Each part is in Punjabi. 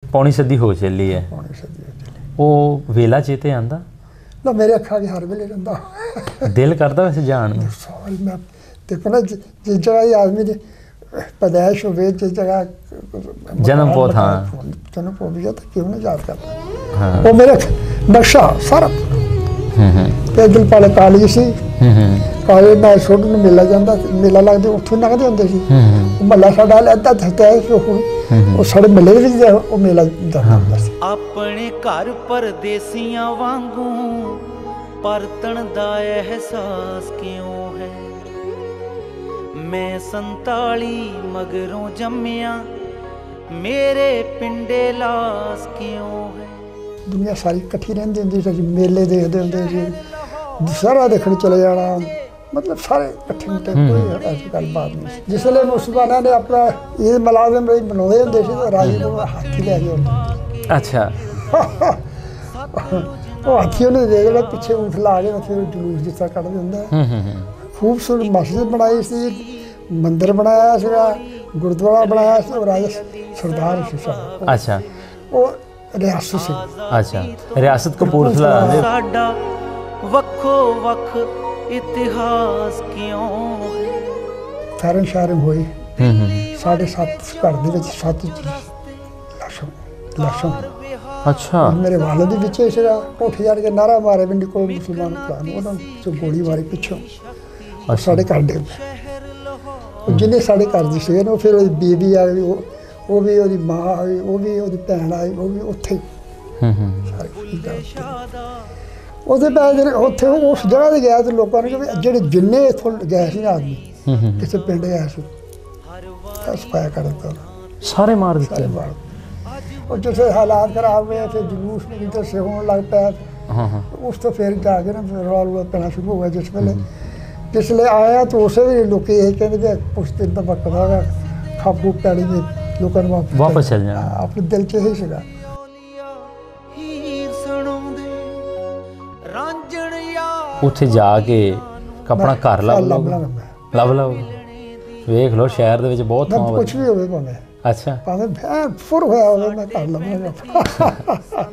पौनी सदी हो चली है। पौनी सदी हो चली। वो वेला चेते आंदा ना मेरे अखा के हर वेले रहिंदा। दिल करदा वैसे जान नूं? साल मैं देखो ना जिस जगह ही आदमी दी पैदाइश होवे, जिस जगह जन्म पोत, हाँ जन्म पोत भी तो क्यों नहीं याद करता। हाँ वो मेरा नक्शा सारा पैदल पाले काली सी काले मैं छोड़ ਨੂੰ ਮੇਲਾ ਜਾਂਦਾ, ਮੇਲਾ ਲੱਗਦਾ ਉੱਥੋਂ ਲੰਘਦੇ ਹੁੰਦੇ ਸੀ। ਉਹ ਮੱਲਾ ਸਾਡਾ ਲੈਦਾ ਥੱਤਾ ਉਹ ਸਾਡੇ ਮੱਲੇ ਦੇ ਵਿੱਚ ਉਹ ਮੇਲਾ ਜਾਂਦਾ ਹੁੰਦਾ ਸੀ। ਆਪਣੇ ਘਰ ਪਰਦੇਸੀਆਂ ਵਾਂਗੂ ਪਰਤਣ ਦਾ ਅਹਿਸਾਸ ਕਿਉਂ ਹੈ? ਮੈਂ 47 ਮਗਰੋਂ ਜੰਮਿਆ, ਮੇਰੇ ਪਿੰਡੇ ਲਾਸ ਕਿਉਂ ਹੈ? ਦੁਨੀਆ ਸਾਰੀ ਇਕੱਠੀ ਰਹਿੰਦੀ ਹੁੰਦੀ ਸੀ, ਮੇਲੇ ਦੇਖਦੇ ਹੁੰਦੇ ਸੀ, ਦਸਹਿਰਾ ਦੇਖਣ ਚਲੇ ਜਾਣਾ, मतलब सारे इकट्ठे मिट्ठे कोई ऐसी गल बात नहीं। जिसले मुसलमाना ने अपना ईद मुलाजम बनाते होंगे तो राजी को हाथी लैके आते। अच्छा वो हाथी उन्हें देख लो पिछे ऊँट ला के फिर जुलूस जिस तरह कढ़ते होंगे। खूबसूरत मस्जिद बनाई सी, मंदिर बनाया सीगा, गुरुद्वारा बनाया सी और राजा सरदार सी साहब। अच्छा वो रियासत सी। अच्छा रियासत कपूरथला साडा वक्खो वक्ख इतिहास क्यों है? फायरिंग शायरिंग हुई 7.5 घर ਦੇ ਵਿੱਚ 7 ਲਾਸ਼ਾਂ। अच्छा मेरे वाले ਦੇ ਵਿੱਚ ਸੀਗਾ, ਕੋਠੇ ਜਾ ਕੇ ਨਾਰਾ ਮਾਰੇ ਵੀ ਨਿਕੋ ਮੁਸਲਮਾਨ ਭਰਾ ਨੂੰ, ਉਹਨਾਂ ਚੋਂ ਗੋਲੀ ਮਾਰੀ ਪਿੱਛੋਂ। ਸਾਡੇ ਘਰ ਦੇ ਜਿਹਨੇ ਸਾਡੇ ਘਰ ਦੀ ਸੀਗੇ ਨਾ, ਫਿਰ ਉਹਦੀ ਬੀਬੀ ਆ ਗਈ, ਉਹ ਵੀ ਉਹਦੀ ਮਾਂ ਆ ਗਈ, ਉਹ ਵੀ ਉਹਦੀ ਭੈਣ ਆਈ, ਉਹ ਵੀ ਉੱਥੇ ਉਹਦੇ ਬਾਅਦ ਜਿਹੜੇ ਉੱਥੇ ਉਸ ਜਗ੍ਹਾ 'ਤੇ ਗਿਆ ਤੇ ਲੋਕਾਂ ਨੇ ਕਿਹਾ ਜਿਹੜੇ ਜਿੰਨੇ ਇੱਥੋਂ ਗਏ ਸੀ ਨਾ ਆਦਮੀ ਕਿਸੇ ਪਿੰਡ ਗਏ ਸੀ ਸਫਾਇਆ ਕਰ ਦਿੱਤਾ, ਸਾਰੇ ਮਾਰ ਦਿੱਤੇ। ਉਹ ਜਿਸੇ ਹਾਲਾਤ ਖਰਾਬ ਹੋਏ ਫਿਰ ਜਲੂਸ ਵੀ ਦੱਸੇ ਹੋਣ ਲੱਗ ਪਿਆ। ਉਸ ਤੋਂ ਫਿਰ ਜਾ ਕੇ ਨਾ ਰੌਲਾ ਪੈਣਾ ਸ਼ੁਰੂ ਹੋ ਗਿਆ। ਜਿਸ ਵੇਲੇ ਆਇਆ ਤਾਂ ਉਸੇ ਵੇਲੇ ਲੋਕ ਇਹ ਕਹਿੰਦੇ ਵੀ ਕੁਛ ਦਿਨ ਤਾਂ ਵਕਤ ਹੈਗਾ, ਖਾਬੂ ਪੈਣੀ ਦੇ ਲੋਕਾਂ ਨੂੰ ਵਾਪਸ ਚੱਲ ਜਾਣਾ। ਆਪਣੇ ਦਿਲ 'ਚ ਇਹੀ ਸੀਗਾ। ਉੱਥੇ ਜਾ ਕੇ ਆਪਣਾ ਘਰ ਲੱਭ ਲਓ, ਵੇਖ ਲਓ ਸ਼ਹਿਰ ਦੇ ਵਿੱਚ ਬਹੁਤ ਥਾਂ ਕੁਛ ਵੀ ਹੋਵੇ ਭਾਵੇਂ। ਅੱਛਾ ਭਾਵੇਂ ਫੁਰ ਹੋਇਆ ਹੋਵੇ, ਮੈਂ ਘਰ ਲੱਭਾਂਗਾ।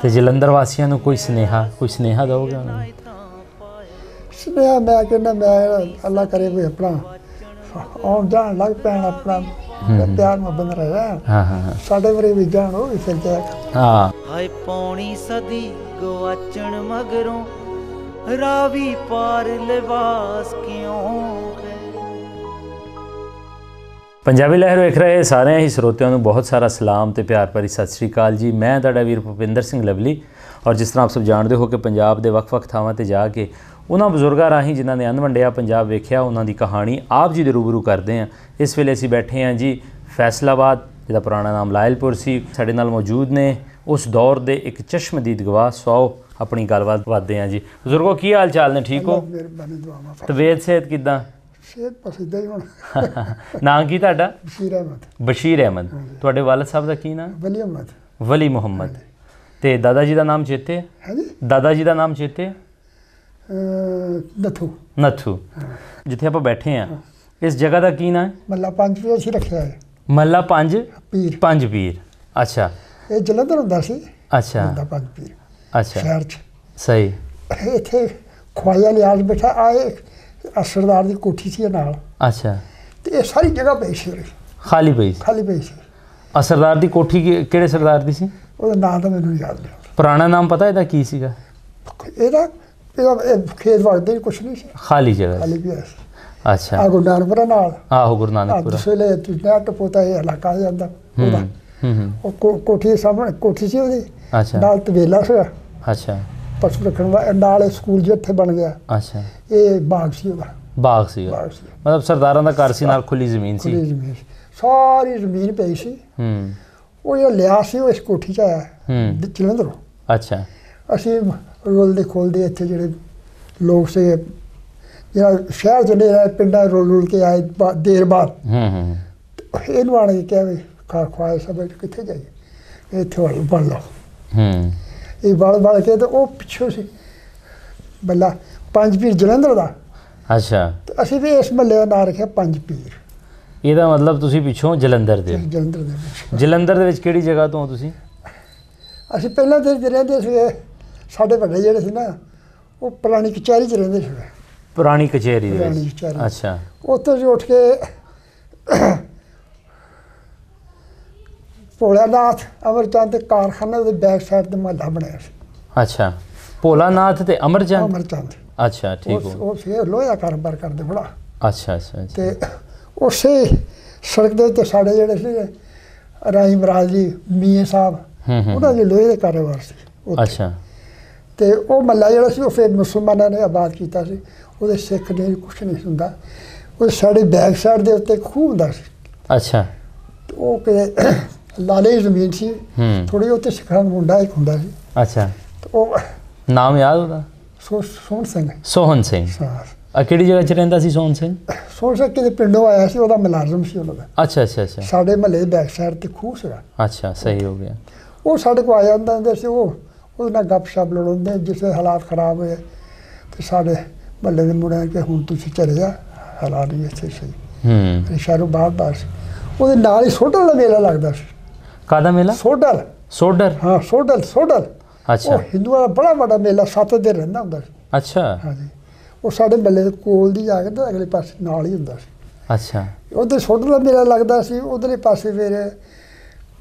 ਤੇ ਜਲੰਧਰ ਵਾਸੀਆਂ ਨੂੰ ਕੋਈ ਸੁਨੇਹਾ ਦਿਓਗੇ ਉਹਨਾਂ ਨੂੰ? ਸੁਨੇਹਾ ਮੈਂ ਕਹਿੰਦਾ ਮੈਂ ਅੱਲਾ ਕਰੇ ਵੀ ਆਪਣਾ ਆਉਣ ਜਾਣ ਲੱਗ ਪੈਣ, ਆਪਣਾ ਪਿਆਰ ਮੁਹੱਬਤ ਰਹੇ। ਹਾਂ ਸਾਡੇ ਵਰੇ ਵੀ ਜਾਣ ਉਹ ਵੀ ਫਿਰ ਜਾਏਗਾ। ਹਾਂ ਹਾਏ ਪੌਣੀ ਸਦੀ ਗਵਾਚਣ ਮਗਰੋਂ ਰਾਵੀ ਪਾਰ ਲਿਬਾਸ ਕਿਉਂ ਹੈ? ਪੰਜਾਬੀ ਲਹਿਰ ਵੇਖ ਰਹੇ ਸਾਰਿਆਂ ਹੀ ਸਰੋਤਿਆਂ ਨੂੰ ਬਹੁਤ ਸਾਰਾ ਸਲਾਮ ਤੇ ਪਿਆਰ ਭਰੀ ਸਤਿ ਸ਼੍ਰੀ ਅਕਾਲ ਜੀ। ਮੈਂ ਤੁਹਾਡਾ ਵੀਰ ਭੁਪਿੰਦਰ ਸਿੰਘ ਲਵਲੀ। ਔਰ ਜਿਸ ਤਰ੍ਹਾਂ ਆਪ ਸਭ ਜਾਣਦੇ ਹੋ ਕਿ ਪੰਜਾਬ ਦੇ ਵੱਖ-ਵੱਖ ਥਾਵਾਂ 'ਤੇ ਜਾ ਕੇ ਉਹਨਾਂ ਬਜ਼ੁਰਗਾਂ ਰਾਹੀਂ ਜਿਨ੍ਹਾਂ ਨੇ ਅਣਵੰਡਿਆ ਪੰਜਾਬ ਵੇਖਿਆ, ਉਹਨਾਂ ਦੀ ਕਹਾਣੀ ਆਪ ਜੀ ਦੇ ਰੂਬਰੂ ਕਰਦੇ ਹਾਂ। ਇਸ ਵੇਲੇ ਅਸੀਂ ਬੈਠੇ ਹਾਂ ਜੀ ਫੈਸਲਾਬਾਦ, ਜਿਹਦਾ ਪੁਰਾਣਾ ਨਾਮ ਲਾਇਲਪੁਰ ਸੀ। ਸਾਡੇ ਨਾਲ ਮੌਜੂਦ ਨੇ ਉਸ ਦੌਰ ਦੇ ਇੱਕ ਚਸ਼ਮਦੀਦ ਗਵਾਹ। ਸੋ ਆਪਣੀ ਗੱਲਬਾਤ ਵਧਦੇ ਹਾਂ ਜੀ। ਬਜ਼ੁਰਗੋ ਕੀ ਹਾਲ ਚਾਲ ਨੇ? ਠੀਕ ਹੋ? ਤਬੀਅਤ ਸਿਹਤ ਕਿੱਦਾਂ? ਸਿਹਤ ਪਸੀਦਾ ਹੀ ਹੁਣ। ਨਾਂ ਕੀ ਤੁਹਾਡਾ? ਬਸ਼ੀਰ ਅਹਿਮਦ। ਬਸ਼ੀਰ ਅਹਿਮਦ। ਤੁਹਾਡੇ ਵਾਲਦ ਸਾਹਿਬ ਦਾ ਕੀ ਨਾਮ? ਵਲੀ ਅਹਿਮਦ। ਵਲੀ ਮੁਹੰਮਦ। ਤੇ ਦਾਦਾ ਜੀ ਦਾ ਨਾਮ ਚੇਤੇ ਹੈ? ਹਾਂਜੀ ਦਾਦਾ ਜੀ ਦਾ ਨਾਮ ਚੇਤੇ ਹੈ? ਨੱਥੂ। ਜਿੱਥੇ ਆਪਾਂ ਬੈਠੇ ਹਾਂ ਇਸ ਜਗ੍ਹਾ ਦਾ ਕੀ ਨਾਮ ਹੈ? ਮੱਲਾ ਪੰਜ ਪੀਰ ਅਸੀਂ ਰੱਖਿਆ ਹੈ। ਮੱਲਾ ਪੰਜ ਪੀਰ। ਅੱਛਾ ਇਹ ਜਲੰਧਰ ਹੁੰਦਾ ਸੀ। ਅੱਛਾ ਮੱਲਾ ਪੰਜ ਪੀਰ ਅੱਛਾ ਸ਼ਹਿਰ 'ਚ। ਸਹੀ। ਇੱਥੇ ਖਵਾਜਾ ਲਿਆਜ਼ ਬੈਠਾ ਆਏ, ਸਰਦਾਰ ਦੀ ਕੋਠੀ ਸੀ ਨਾਲ। ਅੱਛਾ ਤੇ ਇਹ ਸਾਰੀ ਜਗ੍ਹਾ ਪਈ ਸੀ, ਖਾਲੀ ਪਈ ਸੀ। ਸਰਦਾਰ ਦੀ ਕੋਠੀ ਕਿਹੜੇ ਸਰਦਾਰ ਦੀ ਸੀ? ਉਹਦਾ ਨਾਂ ਤਾਂ ਮੈਨੂੰ ਯਾਦ ਨਹੀਂ। ਪੁਰਾਣਾ ਨਾਮ ਪਤਾ ਇਹਦਾ ਕੀ ਸੀਗਾ? ਇਹਦਾ ਖੇਤ ਵਗਦੇ ਕੁਛ ਨਹੀਂ ਸੀ, ਖਾਲੀ ਜਗ੍ਹਾ ਖਾਲੀ ਪਿਆ ਸੀ। ਅੱਛਾ ਆ ਗੁਰੂ ਨਾਨਕਪੁਰਾ ਨਾਲ। ਆਹੋ ਗੁਰੂ ਨਾਨਕਪੁਰਾ। ਜਿਸ ਵੇਲੇ ਨੈਟ ਪੋਤਾ ਇਹ ਇਲਾਕਾ ਆ ਜਾਂਦਾ ਉਹਦਾ। ਉਹ ਕੋਠੀ ਸਾਹਮਣੇ ਕੋਠੀ ਸੀ ਉਹਦੀ। ਅੱਛਾ ਨਾਲ ਤਬੇਲਾ ਸੀਗਾ। ਅੱਛਾ ਪਸ਼ੂ ਰੱਖਣ ਵਾਲਾ, ਨਾਲ ਸਕੂਲ ਜਿੱਥੇ ਬਣ ਗਿਆ। ਅੱਛਾ ਇਹ ਬਾਗ ਸੀ ਉਹਦਾ। ਬਾਗ ਸੀਗਾ ਮਤਲਬ ਸਰਦਾਰਾਂ ਦਾ ਘਰ ਸੀ, ਨਾਲ ਖੁੱਲੀ ਜ਼ਮੀਨ ਸੀ। ਖੁੱਲੀ ਜ਼ਮੀਨ ਸਾਰੀ ਜ਼ਮੀਨ ਪਈ ਸੀ। ਉਹ ਜਿਹੜਾ ਲਿਆ ਸੀ ਉਹ ਇਸ ਕੋਠੀ 'ਚ ਆਇਆ ਜਲੰਧਰੋਂ। ਅੱਛਾ ਅਸੀਂ ਰੁਲਦੇ ਖੋਲਦੇ ਇੱਥੇ ਜਿਹੜੇ ਲੋਕ ਸੀਗੇ, ਜਿਹੜਾ ਸ਼ਹਿਰ 'ਚ ਨਹੀਂ ਆਏ, ਪਿੰਡਾਂ ਰੁਲ ਕੇ ਆਏ ਦੇਰ ਬਾਅਦ। ਇਹਨੂੰ ਆਣ ਕੇ ਕਿਹਾ ਵੀ ਖਵਾਏ ਸਭ ਕਿੱਥੇ ਜਾਈਏ, ਇੱਥੇ ਬਣ ਲਓ। ਇਹ ਬਲ ਕੇ ਤੇ ਉਹ ਪਿੱਛੋਂ ਸੀ ਬੱਲਾ ਪੰਜ ਪੀਰ ਜਲੰਧਰ ਦਾ। ਅੱਛਾ ਤੇ ਅਸੀਂ ਵੀ ਇਸ ਮਹੱਲੇ ਦਾ ਨਾਂ ਰੱਖਿਆ ਪੰਜ ਪੀਰ। ਇਹਦਾ ਮਤਲਬ ਤੁਸੀਂ ਪਿੱਛੋਂ ਜਲੰਧਰ ਦੇ ਜਲੰਧਰ ਦੇ ਵਿੱਚ। ਜਲੰਧਰ ਦੇ ਵਿੱਚ ਕਿਹੜੀ ਜਗ੍ਹਾ ਤੋਂ ਹੋ ਤੁਸੀਂ? ਅਸੀਂ ਪਹਿਲਾਂ ਤੇ ਰਹਿੰਦੇ ਸੀ, ਸਾਡੇ ਵੱਡੇ ਜਿਹੜੇ ਸੀ ਨਾ ਉਹ ਪੁਰਾਣੀ ਕਚਹਿਰੀ 'ਚ ਰਹਿੰਦੇ ਸੀ। ਪੁਰਾਣੀ ਕਚਹਿਰੀ ਦੇ ਪੁਰਾਣੀ ਵਿੱਚ? ਕਚਹਿਰੀ। ਅੱਛਾ। ਉੱਥੋਂ ਜੀ ਉੱਠ ਕੇ ਭੋਲਾਨਾਥ ਅਮਰਚੰਦ ਦੇ ਕਾਰਖਾਨੇ ਦੇ ਬੈਕ ਸਾਈਡ ਤੇ ਮਹੱਲਾ ਬਣਿਆ ਸੀ। ਅੱਛਾ, ਭੋਲਾਨਾਥ ਤੇ ਅਮਰਚੰਦ? ਅਮਰਚੰਦ। ਅੱਛਾ, ਠੀਕ ਹੋ। ਉਹ ਸੀ ਲੋਹੇ ਦਾ ਕਾਰੋਬਾਰ ਕਰਦੇ ਬੜਾ। ਅੱਛਾ ਅੱਛਾ। ਤੇ ਉਸੇ ਸੜਕ ਦੇ ਉੱਤੇ ਸਾਡੇ ਜਿਹੜੇ ਸੀ ਰਾਈ ਮਹਾਰਾਜ ਜੀ ਮੀਆਂ ਸਾਹਿਬ, ਉਹਨਾਂ ਦੇ ਲੋਹੇ ਦੇ ਕਾਰੋਬਾਰ ਸੀ ਉੱਥੇ। ਅੱਛਾ। ਤੇ ਉਹ ਮਹੱਲਾ ਜਿਹੜਾ ਸੀ ਉਹ ਫਿਰ ਮੁਸਲਮਾਨਾਂ ਨੇ ਆਬਾਦ ਕੀਤਾ ਸੀ। ਉਹਦੇ ਸਿੱਖ ਨੇ ਕੁਛ ਨਹੀਂ ਹੁੰਦਾ। ਉਹ ਸਾਡੇ ਬੈਕ ਸਾਈਡ ਦੇ ਉੱਤੇ ਖੂਹ ਹੁੰਦਾ ਸੀ। ਅੱਛਾ। ਉਹ ਕਿ ਲਾਲੇ ਦੀ ਜ਼ਮੀਨ ਸੀ ਥੋੜੀ, ਉੱਤੇ ਸਿੱਖਾਂ ਦਾ ਮੁੰਡਾ ਇੱਕ ਹੁੰਦਾ ਸੀ। ਅੱਛਾ। ਤੇ ਉਹ ਨਾਮ ਯਾਦ ਉਹਦਾ? ਸੋਹਣ ਸਿੰਘ। ਸੋਹਣ ਸਿੰਘ। ਆ ਕਿਹੜੀ ਜਗ੍ਹਾ 'ਚ ਰਹਿੰਦਾ ਸੀ ਸੋਹਣ ਸਿੰਘ? ਸੋਹਣ ਸਿੰਘ ਕਿਤੇ ਪਿੰਡੋਂ ਆਇਆ ਸੀ, ਉਹਦਾ ਮੁਲਾਜ਼ਮ ਸੀ ਉਹਨਾਂ ਦਾ। ਅੱਛਾ ਅੱਛਾ ਅੱਛਾ। ਸਾਡੇ ਮਹੱਲੇ ਦੇ ਬੈਕ ਸਾਈਡ ਤੇ ਖੂਹ ਸੀਗਾ। ਅੱਛਾ, ਸਹੀ ਹੋ ਗਿਆ। ਉਹ ਸਾਡੇ ਕੋਲ ਆ ਜਾਂਦਾ ਹੁੰਦਾ ਸੀ। ਉਹ ਉਹਦੇ ਨਾਲ ਗੱਪ ਸ਼ਪ ਲੜਾਉਂਦੇ। ਜਿਸ ਵੇਲੇ ਹਾਲਾਤ ਖਰਾਬ ਹੋਏ ਤੇ ਸਾਡੇ ਮਹੱਲੇ ਦੇ ਮੁੰਡਿਆਂ ਕਿ ਹੁਣ ਤੁਸੀਂ ਚਲੇ ਜਾ, ਹਾਲਾਤ ਨਹੀਂ ਇੱਥੇ ਸਹੀ। ਸ਼ਹਿਰੋਂ ਬਾਹਰ ਸੀ। ਉਹਦੇ ਨਾਲ ਹੀ ਸੋਡਲ ਦਾ ਮੇਲਾ ਲੱਗਦਾ ਸੀ। ਕਾਹਦਾ ਮੇਲਾ? ਸੋਡਲ। ਸੋਡਰ? ਹਾਂ, ਸੋਡਲ। ਅੱਛਾ। ਉਹ ਹਿੰਦੂਆਂ ਦਾ ਬੜਾ ਵੱਡਾ ਮੇਲਾ 7 ਦਿਨ ਰਹਿੰਦਾ ਹੁੰਦਾ ਸੀ। ਅੱਛਾ। ਹਾਂਜੀ। ਉਹ ਸਾਡੇ ਮਹੱਲੇ ਦੇ ਕੋਲ ਦੀ ਜਾ ਕੇ ਤਾਂ ਅਗਲੇ ਪਾਸੇ ਨਾਲ ਹੀ ਹੁੰਦਾ ਸੀ। ਅੱਛਾ। ਉੱਧਰ ਸੋਡਲ ਦਾ ਮੇਲਾ ਲੱਗਦਾ ਸੀ। ਉਧਰਲੇ ਪਾਸੇ ਫਿਰ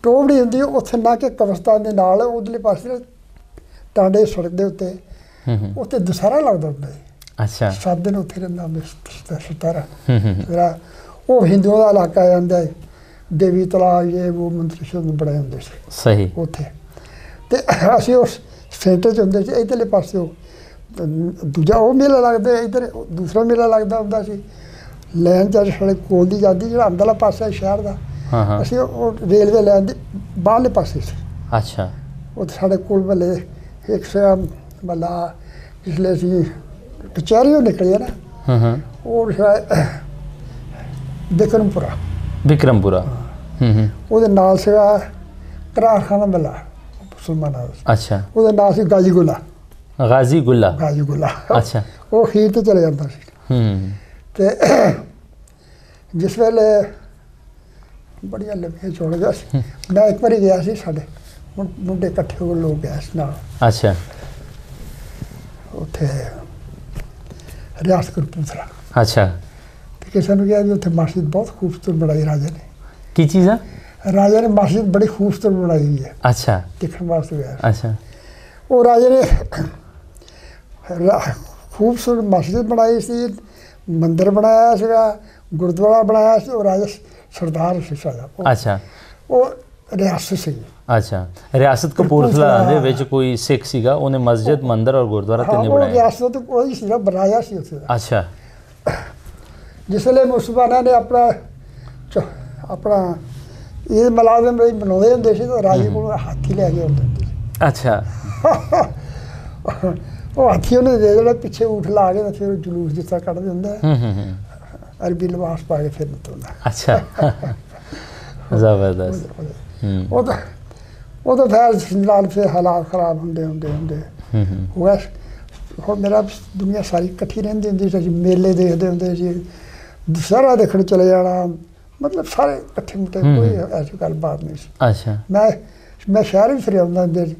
ਟੋਬੜੀ ਹੁੰਦੀ, ਉੱਥੇ ਨਾ ਕਿ ਕਬਰਸਤਾਨ ਦੇ ਨਾਲ ਉਧਰਲੇ ਪਾਸੇ ਟਾਂਡੇ ਸੜਕ ਦੇ ਉੱਤੇ ਉੱਥੇ ਦੁਸਹਿਰਾ ਲੱਗਦਾ ਹੁੰਦਾ ਸੀ। ਅੱਛਾ। 7 ਦਿਨ ਉੱਥੇ ਰਹਿੰਦਾ ਹੁੰਦਾ ਸਤਾਰਾ। ਉਹ ਹਿੰਦੂਆਂ ਦਾ ਇਲਾਕਾ ਆ ਜਾਂਦਾ ਹੈ। ਦੇਵੀ ਤਲਾਬ ਇਹ ਉਹ ਮੰਦਰ ਸ਼ੁਰੂ ਬੜੇ ਹੁੰਦੇ ਸੀ। ਸਹੀ। ਉੱਥੇ ਤੇ ਅਸੀਂ ਉਸ ਸੈਂਟਰ 'ਚ ਹੁੰਦੇ ਸੀ। ਇੱਧਰਲੇ ਪਾਸੇ ਉਹ ਦੂਜਾ ਉਹ ਮੇਲਾ ਲੱਗਦਾ, ਇੱਧਰ ਦੂਸਰਾ ਮੇਲਾ ਲੱਗਦਾ ਹੁੰਦਾ ਸੀ। ਲੈਨ 'ਚ ਸਾਡੇ ਕੋਲ ਦੀ ਜਾਂਦੀ, ਜਿਹੜਾ ਅੰਦਰਲਾ ਪਾਸਾ ਹੈ ਸ਼ਹਿਰ ਦਾ। ਅਸੀਂ ਉਹ ਰੇਲਵੇ ਲਾਈਨ ਦੇ ਬਾਹਰਲੇ ਪਾਸੇ ਸੀ। ਅੱਛਾ। ਉੱਥੇ ਸਾਡੇ ਕੋਲ ਮਹੱਲੇ ਇੱਕ ਸਿਆ ਮਹੱਲਾ ਜਿਸਲੇ ਅਸੀਂ ਕਚਹਿਰੀਓਂ ਨਿਕਲੇ ਨਾ, ਉਹ ਬਿਕਰਮਪੁਰਾ। ਬਿਕਰਮਪੁਰਾ। ਉਹਦੇ ਨਾਲ ਸੀਗਾ ਕਰਾਰਖਾਨਾ ਮਹੱਲਾ ਮੁਸਲਮਾਨਾਂ ਦਾ। ਅੱਛਾ। ਉਹਦਾ ਨਾਂ ਸੀ ਗਾਜੀ ਗੁੱਲਾ। ਗਾਜ਼ੀ ਗੁੱਲਾ? ਗਾਜੀ ਗੁੱਲਾ। ਅੱਛਾ। ਉਹ ਖੀਰ ਤੇ ਚਲੇ ਜਾਂਦਾ ਸੀ। ਤੇ ਜਿਸ ਵੇਲੇ ਬੜੀਆਂ ਲੰਬੀਆਂ ਚੌੜ ਗਿਆ ਸੀ। ਮੈਂ ਇੱਕ ਵਾਰੀ ਗਿਆ ਸੀ, ਸਾਡੇ ਮੁੰਡੇ ਇਕੱਠੇ ਹੋ ਕੇ ਲੋਕ ਗਏ ਸੀ ਨਾਲ। ਅੱਛਾ। ਉੱਥੇ ਰਿਆਸਤ ਕਪੂਰਥਲਾ। ਅੱਛਾ। ਤੇ ਕਿਸੇ ਨੂੰ ਕਿਹਾ ਵੀ ਉੱਥੇ ਮਸਜਿਦ ਬਹੁਤ ਖੂਬਸੂਰਤ ਬਣਾਈ ਰਾਜੇ ਨੇ। ਕੀ ਚੀਜ਼ ਆ? ਰਾਜੇ ਨੇ ਮਸਜਿਦ ਬੜੀ ਖੂਬਸੂਰਤ ਬਣਾਈ ਹੋਈ ਹੈ। ਅੱਛਾ। ਦੇਖਣ ਵਾਸਤੇ ਗਿਆ। ਅੱਛਾ। ਉਹ ਰਾਜੇ ਨੇ ਖੂਬਸੂਰਤ ਮਸਜਿਦ ਬਣਾਈ ਸੀ, ਮੰਦਿਰ ਬਣਾਇਆ ਸੀਗਾ, ਗੁਰਦੁਆਰਾ ਬਣਾਇਆ ਸੀ। ਉਹ ਰਾਜਾ ਸਰਦਾਰ ਸੀ ਸਾਡਾ। ਅੱਛਾ। ਉਹ ਰਿਆਸਤ ਸੀ। ਅੱਛਾ। ਰਿਆਸਤ ਕਪੂਰਥਲਾ ਦੇ ਵਿੱਚ ਕੋਈ ਸਿੱਖ ਸੀਗਾ, ਉਹਨੇ ਮਸਜਿਦ, ਮੰਦਿਰ ਔਰ ਗੁਰਦੁਆਰਾ ਤਿੰਨੇ ਉਹ ਬਣਾਏ? ਰਿਆਸਤ ਉਹੀ ਸੀ ਨਾ, ਬਣਾਇਆ ਸੀ ਉੱਥੇ। ਅੱਛਾ। ਜਿਸ ਵੇਲੇ ਮੁਸਲਮਾਨਾਂ ਨੇ ਆਪਣਾ ਇਹ ਮੁਲਾਜ਼ਮ ਬਣਾਉਂਦੇ ਹੁੰਦੇ ਸੀ ਤਾਂ ਰਾਜੇ ਕੋਲ ਹਾਥੀ ਲੈ ਕੇ ਆਉਂਦੇ ਹੁੰਦੇ ਸੀ। ਅੱਛਾ। ਉਹ ਹਾਥੀ ਉਹਨੇ ਦੇ ਦੇਣਾ, ਪਿੱਛੇ ਊਠ ਲਾ ਕੇ ਫਿਰ ਜਲੂਸ ਜਿਸ ਤਰ੍ਹਾਂ ਕੱਢਦੇ ਹੁੰਦੇ ਅਰਬੀ ਲਿਬਾਸ ਪਾ ਕੇ ਫਿਰ ਨਿਕਲਦਾ। ਅੱਛਾ। ਜ਼ਬਰਦਸਤ। ਉਹ ਤਾਂ ਫਿਰ ਨਾਲ ਫਿਰ ਹਾਲਾਤ ਖਰਾਬ ਹੁੰਦੇ ਹੋਇਆ। ਹੁਣ ਮੇਰਾ ਦੁਨੀਆ ਸਾਰੀ ਇਕੱਠੀ ਰਹਿੰਦੀ ਹੁੰਦੀ ਸੀ। ਅਸੀਂ ਮੇਲੇ ਦੇਖਦੇ ਹੁੰਦੇ ਸੀ, ਦੁਸਹਿਰਾ ਦੇਖਣ ਚਲੇ ਜਾਣਾ, ਮਤਲਬ ਸਾਰੇ ਇਕੱਠੇ ਮੁੱਠੇ, ਕੋਈ ਐਸੀ ਗੱਲਬਾਤ ਨਹੀਂ ਸੀ। ਅੱਛਾ। ਮੈਂ ਸ਼ਹਿਰ ਵੀ ਫਿਰਿਆ ਹੁੰਦਾ ਹੁੰਦੇ ਸੀ।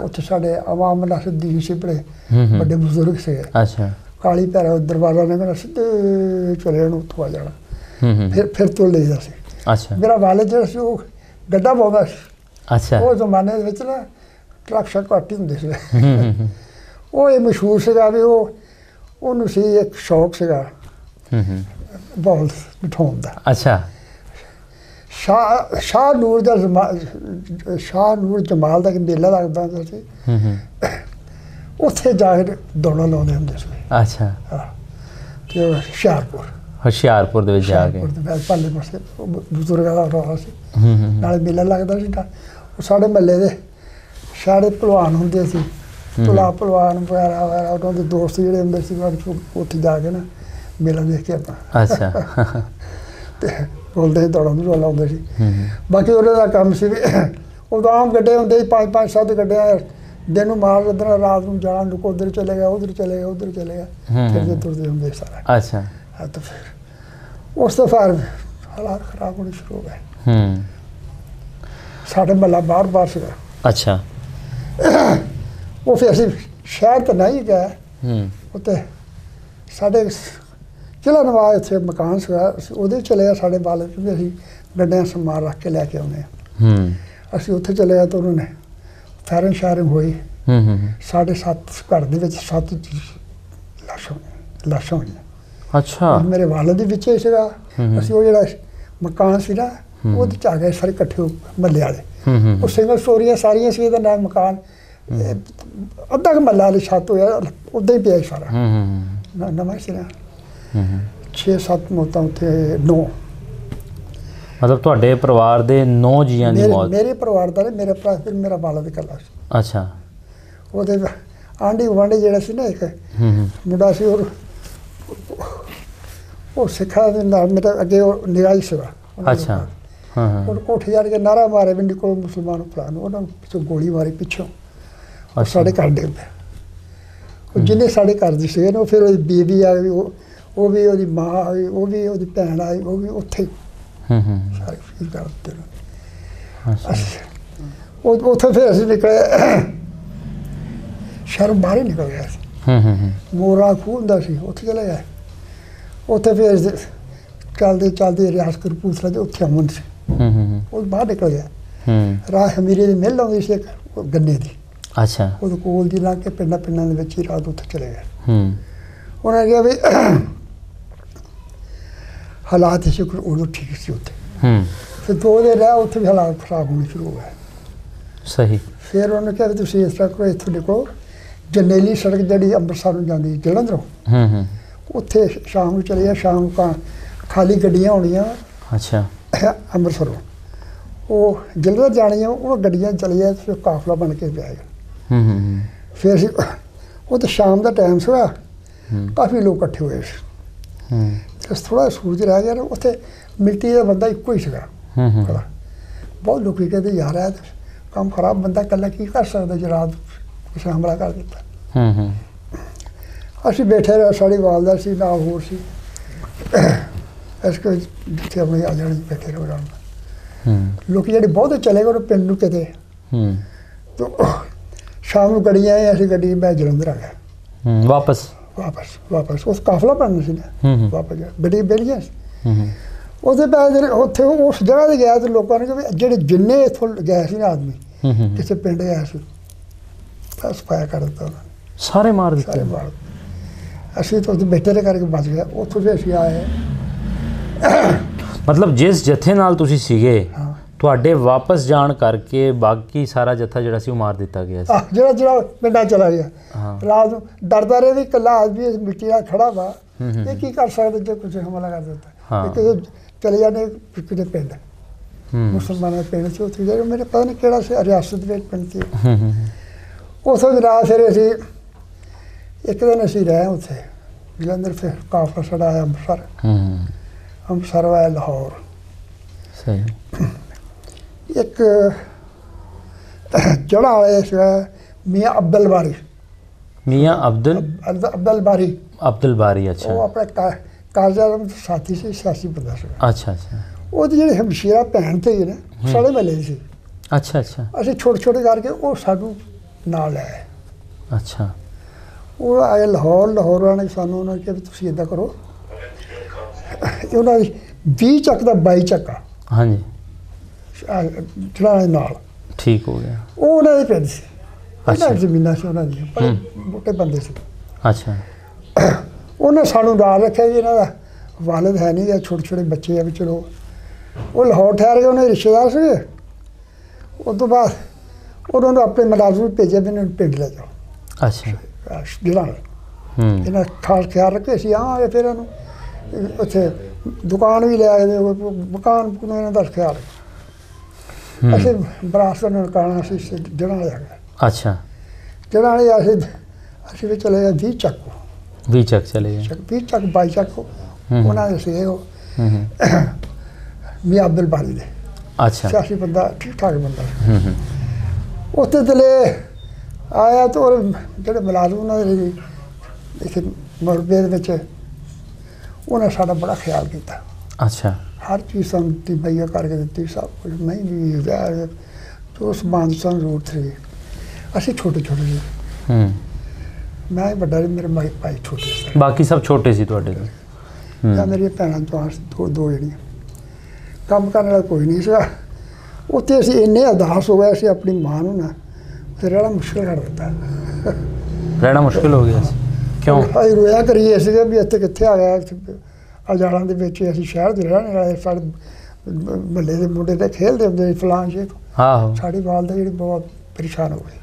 ਉੱਥੇ ਸਾਡੇ ਆਵਾਮ ਨਸਦੀ ਸੀ, ਬੜੇ ਵੱਡੇ ਬਜ਼ੁਰਗ ਸੀਗੇ। ਅੱਛਾ। ਕਾਲੀ ਪੈਰਾ ਦਰਬਾਰਾ ਨੇ ਮੇਰਾ ਸਿੱਧੇ ਚਲੇ ਜਾਣਾ, ਉੱਥੋਂ ਆ ਜਾਣਾ, ਫਿਰ ਤੋਂ ਲਈਦਾ ਸੀ। ਅੱਛਾ। ਮੇਰਾ ਵਾਲਿਦ ਜਿਹੜਾ ਸੀ ਉਹ ਗੱਡਾ ਪਾਉਂਦਾ ਸੀ। ਅੱਛਾ। ਉਹ ਜ਼ਮਾਨੇ ਦੇ ਵਿੱਚ ਨਾ ਟਰੱਕ ਸ਼ੱਕ ਘੱਟ ਹੀ ਹੁੰਦੇ ਸੀ। ਉਹ ਇਹ ਮਸ਼ਹੂਰ ਸੀਗਾ ਵੀ ਉਹਨੂੰ ਸੀ ਇੱਕ ਸ਼ੌਕ ਸੀਗਾ ਬੋਲ ਬਿਠਾਉਣ ਦਾ। ਅੱਛਾ। ਸ਼ਾਹ ਨੂਰ ਜਮਾਲ ਦਾ ਮੇਲਾ ਲੱਗਦਾ ਹੁੰਦਾ ਸੀ। ਉੱਥੇ ਜਾ ਕੇ ਦੌੜਾਂ ਲਾਉਂਦੇ ਹੁੰਦੇ ਸੀ। ਅੱਛਾ। ਤੇ ਹੁਸ਼ਿਆਰਪੁਰ ਦੇ ਵਿੱਚ ਜਾ ਕੇ ਪਾਲੇ ਪਾਸੇ ਬਜ਼ੁਰਗਾਂ ਦਾ ਰੌਲਾ ਸੀ, ਨਾਲੇ ਮੇਲਾ ਲੱਗਦਾ ਸੀ। ਉਹ ਸਾਡੇ ਮਹੱਲੇ ਦੇ ਸਾਰੇ ਭਲਵਾਨ ਹੁੰਦੇ ਸੀ, ਭਲਵਾਨ ਵਗੈਰਾ ਉਹਨਾਂ ਦੇ ਦੋਸਤ ਜਿਹੜੇ ਹੁੰਦੇ ਸੀ, ਉੱਥੇ ਜਾ ਕੇ ਨਾ ਮੇਲਾ ਦੇਖ ਕੇ ਆਪਾਂ। ਅੱਛਾ। ਤੇ ਬੋਲਦੇ ਦੌੜਾਂ ਨੂੰ ਲਾਉਂਦੇ ਸੀ। ਬਾਕੀ ਉਹਦੇ ਦਾ ਕੰਮ ਸੀ ਵੀ ਉਦੋਂ ਆਮ ਗੱਡੇ ਹੁੰਦੇ ਸੀ, 5-7 ਗੱਡੀਆਂ ਦਿਨ ਨੂੰ ਮਾਰ ਲੱਦਣਾ, ਰਾਤ ਨੂੰ ਜਾਣਾ, ਲੋਕ ਉੱਧਰ ਚਲੇ ਗਿਆ, ਉੱਧਰ ਚਲੇ ਗਿਆ, ਫਿਰਦੇ ਤੁਰਦੇ ਹੁੰਦੇ ਸਾਰਾ। ਅੱਛਾ। ਤਾਂ ਫਿਰ ਉਸ ਤੋਂ ਫਿਰ ਹਾਲਾਤ ਖਰਾਬ ਹੋਣੇ ਸ਼ੁਰੂ ਹੋ ਗਏ। ਸਾਡੇ ਮਹੱਲਾ ਬਾਹਰ ਸੀਗਾ। ਅੱਛਾ। ਉਹ ਫਿਰ ਅਸੀਂ ਸ਼ਹਿਰ ਤਾਂ ਨਹੀਂ ਗਏ, ਉੱਤੇ ਸਾਡੇ ਕਿਲ੍ਹਾ ਨਵਾਜ਼ ਇੱਥੇ ਮਕਾਨ ਸੀਗਾ, ਅਸੀਂ ਉਹਦੇ ਚਲੇ ਗਏ। ਸਾਡੇ ਬਾਲ ਵੀ ਅਸੀਂ ਗੱਡਿਆਂ ਸਮਾਨ ਰੱਖ ਕੇ ਲੈ ਕੇ ਆਉਂਦੇ ਹਾਂ। ਅਸੀਂ ਉੱਥੇ ਚਲੇ ਗਏ ਤਾਂ ਉਹਨਾਂ ਨੇ ਫਾਇਰਿੰਗ ਸ਼ਾਇਰਿੰਗ ਹੋਈ। 7.5 ਘਰ ਦੇ ਵਿੱਚ 7 ਲਾਸ਼ਾਂ ਹੋਈਆਂ। ਅੱਛਾ। ਮੇਰੇ ਵਾਲਦ ਦੇ ਵਿੱਚ ਹੀ ਸੀਗਾ। ਅਸੀਂ ਉਹ ਜਿਹੜਾ ਮਕਾਨ ਸੀ ਨਾ ਉਹਦੇ 'ਚ ਆ ਗਏ ਸਾਰੇ ਇਕੱਠੇ ਮਹੱਲੇ ਵਾਲੇ। ਉਹ ਸਿੰਗਲ ਸਟੋਰੀਆਂ ਸਾਰੀਆਂ ਸੀ, ਇਹਦਾ ਨਾਮ ਮਕਾਨ ਅੱਧਾ ਕੁ ਮਹੱਲਾ ਵਾਲੀ ਛੱਤ ਹੋਇਆ ਉੱਦਾਂ ਹੀ ਪਿਆ ਸਾਰਾ ਨਵਾਂ ਸੀ ਨਾ। 6-7 ਮੌਤਾਂ ਉੱਥੇ 9। ਮਤਲਬ ਤੁਹਾਡੇ ਪਰਿਵਾਰ ਦੇ 9 ਜੀਆਂ ਦੀ ਮੌਤ? ਮੇਰੇ ਪਰਿਵਾਰ ਦਾ ਮੇਰੇ ਭਰਾ ਫਿਰ ਮੇਰਾ ਬਾਲਦ ਇਕੱਲਾ ਸੀ। ਅੱਛਾ। ਉਹਦੇ ਆਂਢੀ ਗੁਆਂਢੀ ਜਿਹੜਾ ਸੀ ਨਾ ਇੱਕ ਮੁੰਡਾ ਸੀ, ਉਹ ਸਿੱਖਾਂ ਦੇ ਨਾਲ ਮੇਰੇ ਅੱਗੇ ਉਹ ਨਿਗਾਹ ਸੀਗਾ। ਅੱਛਾ। ਉਹ ਕੋਠੇ ਜਾ ਕੇ ਨਾਰਾ ਮਾਰੇ ਵੀ ਨਿਕਲੋ ਮੁਸਲਮਾਨ ਭਰਾ ਨੂੰ, ਉਹਨਾਂ ਪਿੱਛੋਂ ਗੋਲੀ ਮਾਰੀ ਪਿੱਛੋਂ। ਸਾਡੇ ਘਰ ਦੇ ਉਹ ਜਿੰਨੇ ਸਾਡੇ ਘਰ ਦੀ ਸੀ ਉਹ ਫਿਰ ਉਹਦੀ ਬੀਬੀ ਆ ਗਈ, ਉਹ ਵੀ ਉਹਦੀ ਮਾਂ ਆ ਗਈ, ਉਹ ਵੀ ਉਹਦੀ ਭੈਣ ਆਈ, ਉਹ ਵੀ ਉੱਥੇ ਸਾਰੇ ਫੀਲ ਕਰਦੇ ਉਹ ਉੱਥੇ ਫਿਰ ਅਸੀਂ ਨਿਕਲੇ ਸ਼ਹਿਰੋਂ ਬਾਹਰ ਹੀ ਨਿਕਲ ਗਿਆ ਸੀ। ਮੋਰਾ ਖੂਹ ਹੁੰਦਾ ਸੀ, ਉੱਥੇ ਚਲੇ ਗਏ। ਉੱਥੇ ਫਿਰ ਚੱਲਦੇ ਰਿਆਸ ਕਪੂਰਥਲਾ ਦੇ ਉੱਥੇ ਅਮਨ ਸੀ, ਉਹ ਬਾਹਰ ਨਿਕਲ ਗਿਆ। ਰਾਹ ਹਮੀਰੇ ਦੀ ਮਿਲ ਆਉਂਦੀ ਸੀ ਇੱਕ ਗੰਨੇ ਦੀ। ਅੱਛਾ। ਉਹਦੇ ਕੋਲ ਦੀ ਲੰਘ ਕੇ ਪਿੰਡਾਂ ਦੇ ਵਿੱਚ ਹੀ ਰਾਤ ਉੱਥੇ ਚਲੇ ਗਏ। ਉਹਨਾਂ ਨੇ ਕਿਹਾ ਵੀ ਹਾਲਾਤ ਸ਼ੁਕਰ ਉਦੋਂ ਠੀਕ ਸੀ ਉੱਥੇ। ਫਿਰ 2 ਦਿਨ ਰਿਹਾ ਉੱਥੇ ਵੀ ਹਾਲਾਤ ਖਰਾਬ ਹੋਣੇ ਸ਼ੁਰੂ ਹੋ ਗਏ। ਸਹੀ। ਫਿਰ ਉਹਨੇ ਕਿਹਾ ਵੀ ਤੁਸੀਂ ਇਸ ਤਰ੍ਹਾਂ ਕਰੋ, ਇੱਥੋਂ ਨਿਕਲੋ ਜਰਨੈਲੀ ਸੜਕ ਜਿਹੜੀ ਅੰਮ੍ਰਿਤਸਰ ਨੂੰ ਜਾਂਦੀ ਜਲੰਧਰੋਂ, ਉੱਥੇ ਸ਼ਾਮ ਨੂੰ ਚਲੇ ਜਾ। ਸ਼ਾਮ ਨੂੰ ਖਾਲੀ ਗੱਡੀਆਂ ਹੋਣੀਆਂ। ਅੱਛਾ। ਅੰਮ੍ਰਿਤਸਰੋਂ ਉਹ ਜਲੰਧਰ ਜਾਣੀਆਂ, ਉਹ ਗੱਡੀਆਂ ਚਲੀਆਂ, ਫਿਰ ਕਾਫਲਾ ਬਣ ਕੇ ਜਾਏਗਾ। ਫਿਰ ਅਸੀਂ ਉਹ ਤਾਂ ਸ਼ਾਮ ਦਾ ਟਾਈਮ ਸੀਗਾ, ਕਾਫੀ ਲੋਕ ਇਕੱਠੇ ਹੋਏ ਸੀ। ਥੋੜਾ ਸੂਰਜ ਰਹਿ ਗਿਆ ਨਾ, ਉੱਥੇ ਮਿੱਟੀ ਦਾ ਬੰਦਾ ਇੱਕੋ ਹੀ ਸੀਗਾ। ਬਹੁਤ ਲੋਕੀ ਕਹਿੰਦੇ ਯਾਰ ਇਹ ਕੰਮ ਖਰਾਬ, ਬੰਦਾ ਇਕੱਲਾ ਕੀ ਕਰ ਸਕਦਾ ਜੇ ਰਾਤ ਕਿਸੇ ਹਮਲਾ ਕਰ ਦਿੱਤਾ। ਅਸੀਂ ਬੈਠੇ ਰਹੇ, ਸਾਡੀ ਵਾਲਦਾ ਸੀ ਨਾਲ ਹੋਰ ਸੀ, ਇਸ ਕਰਕੇ ਜਿੱਥੇ ਆਪਣੇ ਆ ਜਾਣ ਬੈਠੇ ਰਹੋ ਆਰਾਮ ਨਾਲ। ਲੋਕੀ ਜਿਹੜੇ ਬਹੁਤ ਚਲੇ ਗਏ ਪਿੰਡ ਨੂੰ ਕਿਤੇ। ਸ਼ਾਮ ਨੂੰ ਗੱਡੀਆਂ ਆਏ, ਅਸੀਂ ਗੱਡੀ ਮੈਂ ਜਲੰਧਰ ਆ ਗਿਆ। ਵਾਪਸ ਉਸ ਕਾਫਲਾ ਬਣਨਾ ਸੀ ਨਾ, ਵਾਪਸ ਗੱਡੀ ਬੈਠੀਆਂ ਸੀ। ਉਹਦੇ ਬਾਅਦ ਉੱਥੇ ਉਸ ਜਗ੍ਹਾ 'ਤੇ ਗਿਆ ਤੇ ਲੋਕਾਂ ਨੇ ਕਿਹਾ ਜਿਹੜੇ ਜਿੰਨੇ ਇੱਥੋਂ ਗਏ ਸੀ ਨਾ ਆਦਮੀ ਕਿਸੇ ਪਿੰਡ ਗਿਆ ਸੀ, ਬਸ ਪਾਇਆ ਕਰ ਦਿੱਤਾ ਉਹਨਾਂ ਨੇ, ਸਾਰੇ ਮਾਰ ਦਿੱਤੇ। ਅਸੀਂ ਤਾਂ ਉੱਥੇ ਬੈਠੇ ਕਰਕੇ ਬਚ ਗਿਆ। ਉੱਥੋਂ ਫਿਰ ਅਸੀਂ ਆਏ। ਮਤਲਬ ਜਿਸ ਜਥੇ ਨਾਲ ਤੁਸੀਂ ਸੀਗੇ, ਤੁਹਾਡੇ ਵਾਪਸ ਜਾਣ ਕਰਕੇ ਬਾਕੀ ਸਾਰਾ ਜਥਾ ਜਿਹੜਾ ਸੀ ਉਹ ਮਾਰ ਦਿੱਤਾ ਗਿਆ ਸੀ। ਜਿਹੜਾ ਪਿੰਡਾਂ ਚਲਾ ਗਿਆ। ਰਾਤ ਨੂੰ ਡਰਦਾ ਰਿਹਾ ਵੀ ਇਕੱਲਾ ਆਦਮੀ ਇਸ ਮਿੱਟੀ ਨਾਲ ਖੜਾ ਵਾ, ਇਹ ਕੀ ਕਰ ਸਕਦਾ ਜੇ ਕੁਝ ਹਮਲਾ ਕਰ ਦਿੱਤਾ। ਚਲੇ ਜਾਣੇ ਕਿਤੇ ਪਿੰਡ ਮੁਸਲਮਾਨਾਂ ਦੇ ਪਿੰਡ 'ਚ, ਉੱਥੇ ਜਾ ਕੇ ਮੇਰੇ ਪਤਾ ਨਹੀਂ ਕਿਹੜਾ ਸੀ, ਰਿਆਸਤ ਵਿੱਚ ਪਿੰਡ ਸੀ। ਉੱਥੋਂ ਦੀ ਰਾਤ ਫਿਰ ਅਸੀਂ ਇੱਕ ਦਿਨ ਅਸੀਂ ਰਹੇ ਉੱਥੇ ਜਲੰਧਰ। ਫਿਰ ਕਾਫਲਾ ਸਾਡਾ ਆਇਆ ਅੰਮ੍ਰਿਤਸਰ ਆਇਆ ਲਾਹੌਰ। ਸਹੀ। ਇੱਕ ਜੜਾ ਵਾਲੇ ਸੀਗਾ ਮੀਆਂ ਅਬਦੁਲ ਬਾਰੀ। ਮੀਆਂ ਅਬਦੁਲ ਬਾਰੀ। ਅੱਛਾ। ਉਹ ਆਪਣੇ ਕਾਰਜਾਂ ਦਾ ਸਾਥੀ ਸੀ, ਸਿਆਸੀ ਬੰਦਾ ਸੀ। ਅੱਛਾ। ਉਹਦੀ ਜਿਹੜੀ ਹਮਸ਼ੀਰਾ ਭੈਣ ਤੇ ਨਾ ਸਾਡੇ ਮਹੱਲੇ ਸੀ। ਅੱਛਾ। ਅਸੀਂ ਛੋਟੇ ਕਰਕੇ ਉਹ ਸਾਨੂੰ ਨਾਲ ਲੈ ਆਏ। ਅੱਛਾ। ਉਹ ਆਏ ਲਾਹੌਰ ਨੇ ਸਾਨੂੰ ਉਹਨਾਂ ਨੇ ਕਿਹਾ ਵੀ ਤੁਸੀਂ ਇੱਦਾਂ ਕਰੋ, ਉਹਨਾਂ ਦੀ 20 ਚੱਕ ਦਾ 22 ਚੱਕਾ। ਹਾਂਜੀ। ਜਿਹੜਾ ਨਾਲ ਠੀਕ ਹੋ ਗਿਆ। ਉਹ ਉਹਨਾਂ ਦੇ ਪਿੰਡ ਸੀ। ਅੱਛਾ। ਜ਼ਮੀਨਾਂ ਸੀ ਉਹਨਾਂ ਦੀਆਂ, ਬੜੇ ਮੋਟੇ ਬੰਦੇ ਸੀ। ਅੱਛਾ। ਉਹਨੇ ਸਾਨੂੰ ਨਾਲ ਰੱਖਿਆ ਜੀ, ਇਹਨਾਂ ਦਾ ਵਾਲਦ ਹੈ ਨਹੀਂ, ਛੋਟੇ ਬੱਚੇ ਆ ਵੀ ਚਲੋ। ਉਹ ਲਾਹੌਰ ਠਹਿਰ ਗਏ, ਉਹਨੇ ਰਿਸ਼ਤੇਦਾਰ ਸੀਗੇ। ਉਸ ਤੋਂ ਬਾਅਦ ਉਹਨਾਂ ਨੂੰ ਆਪਣੇ ਮੁਲਾਜ਼ਮ ਭੇਜਿਆ ਵੀ ਇਹਨਾਂ ਨੂੰ ਪਿੰਡ ਲੈ ਜਾਓ। ਅੱਛਾ। ਜਿਹੜਾ ਇਹਨਾਂ ਖਾਸ ਖਿਆਲ ਰੱਖੇ ਅਸੀਂ ਆਵਾਂਗੇ। ਫਿਰ ਇਹਨੂੰ ਉੱਥੇ ਦੁਕਾਨ ਵੀ ਲੈ ਆਏ, ਮਕਾਨ ਇਹਨਾਂ ਦਾ ਖਿਆਲ। ਅਸੀਂ ਬਰਾਸਤ ਨੂੰ ਨਕਾਣਾ ਸੀ ਜੜ੍ਹਾਂ ਲੈ ਗਏ। ਅੱਛਾ। ਜੜ੍ਹਾਂ ਵਾਲੇ ਅਸੀਂ ਵੀ ਚਲੇ ਗਏ 20 ਚੱਕ। 20 ਚੱਕ ਚਲੇ ਗਏ। 20 ਚੱਕ 22 ਚੱਕ ਉਹਨਾਂ ਦੇ ਸੀ ਉਹ ਮੀਆਂ ਅਬਦੁਲ ਬਾਰੀ ਦੇ। ਅੱਛਾ। ਸਿਆਸੀ ਬੰਦਾ, ਠੀਕ ਠਾਕ ਬੰਦਾ। ਉੱਥੇ ਚਲੇ ਆਇਆ ਤਾਂ ਜਿਹੜੇ ਮੁਲਾਜ਼ਮ ਉਹਨਾਂ ਦੇ ਇੱਥੇ ਮੁਰਬੇ ਦੇ ਵਿੱਚ, ਉਹਨੇ ਸਾਡਾ ਬੜਾ ਖਿਆਲ ਕੀਤਾ। ਅੱਛਾ। ਹਰ ਚੀਜ਼ ਸਾਨੂੰ ਦਿੱਤੀ, ਬਈਆ ਕਰਕੇ ਦਿੱਤੀ, ਸਭ ਕੁਝ ਮਹਿੰਗੀ ਜੋ ਸਮਾਨ ਸਾਨੂੰ ਜ਼ਰੂਰਤ ਸੀ। ਅਸੀਂ ਛੋਟੇ ਛੋਟੇ ਸੀ, ਮੈਂ ਵੱਡਾ ਸੀ, ਮੇਰੇ ਭਾਈ ਛੋਟੇ ਸੀ, ਬਾਕੀ ਸਭ ਛੋਟੇ ਸੀ ਤੁਹਾਡੇ ਤੋਂ। ਜਾਂ ਮੇਰੀਆਂ ਭੈਣਾਂ ਦੋ ਜਿਹੜੀਆਂ, ਕੰਮ ਕਰਨ ਵਾਲਾ ਕੋਈ ਨਹੀਂ ਸੀਗਾ। ਉੱਥੇ ਅਸੀਂ ਇੰਨੇ ਉਦਾਸ ਹੋ ਗਏ, ਅਸੀਂ ਆਪਣੀ ਮਾਂ ਨੂੰ ਨਾ ਫਿਰ ਰਹਿਣਾ ਮੁਸ਼ਕਿਲ ਕਰ ਦਿੱਤਾ। ਰਹਿਣਾ ਮੁਸ਼ਕਿਲ ਹੋ ਗਿਆ ਸੀ, ਕਿਉਂ? ਅਸੀਂ ਰੋਇਆ ਕਰੀਏ ਸੀਗੇ ਵੀ ਇੱਥੇ ਕਿੱਥੇ ਆ ਗਿਆ, ਅਜਾਲਾਂ ਦੇ ਵਿੱਚ ਅਸੀਂ ਸ਼ਹਿਰ ਦੇ ਰਹਿਣ ਵਾਲੇ, ਸਾਡੇ ਮਹੱਲੇ ਦੇ ਮੁੰਡੇ ਤੇ ਖੇਡਦੇ ਹੁੰਦੇ ਸੀ ਫਲਾਣ ਸ਼ੇਖ। ਆਹੋ, ਸਾਡੀ ਵਾਲਦਾ ਜਿਹੜੀ ਬਹੁਤ ਪਰੇਸ਼ਾਨ ਹੋ ਗਈ।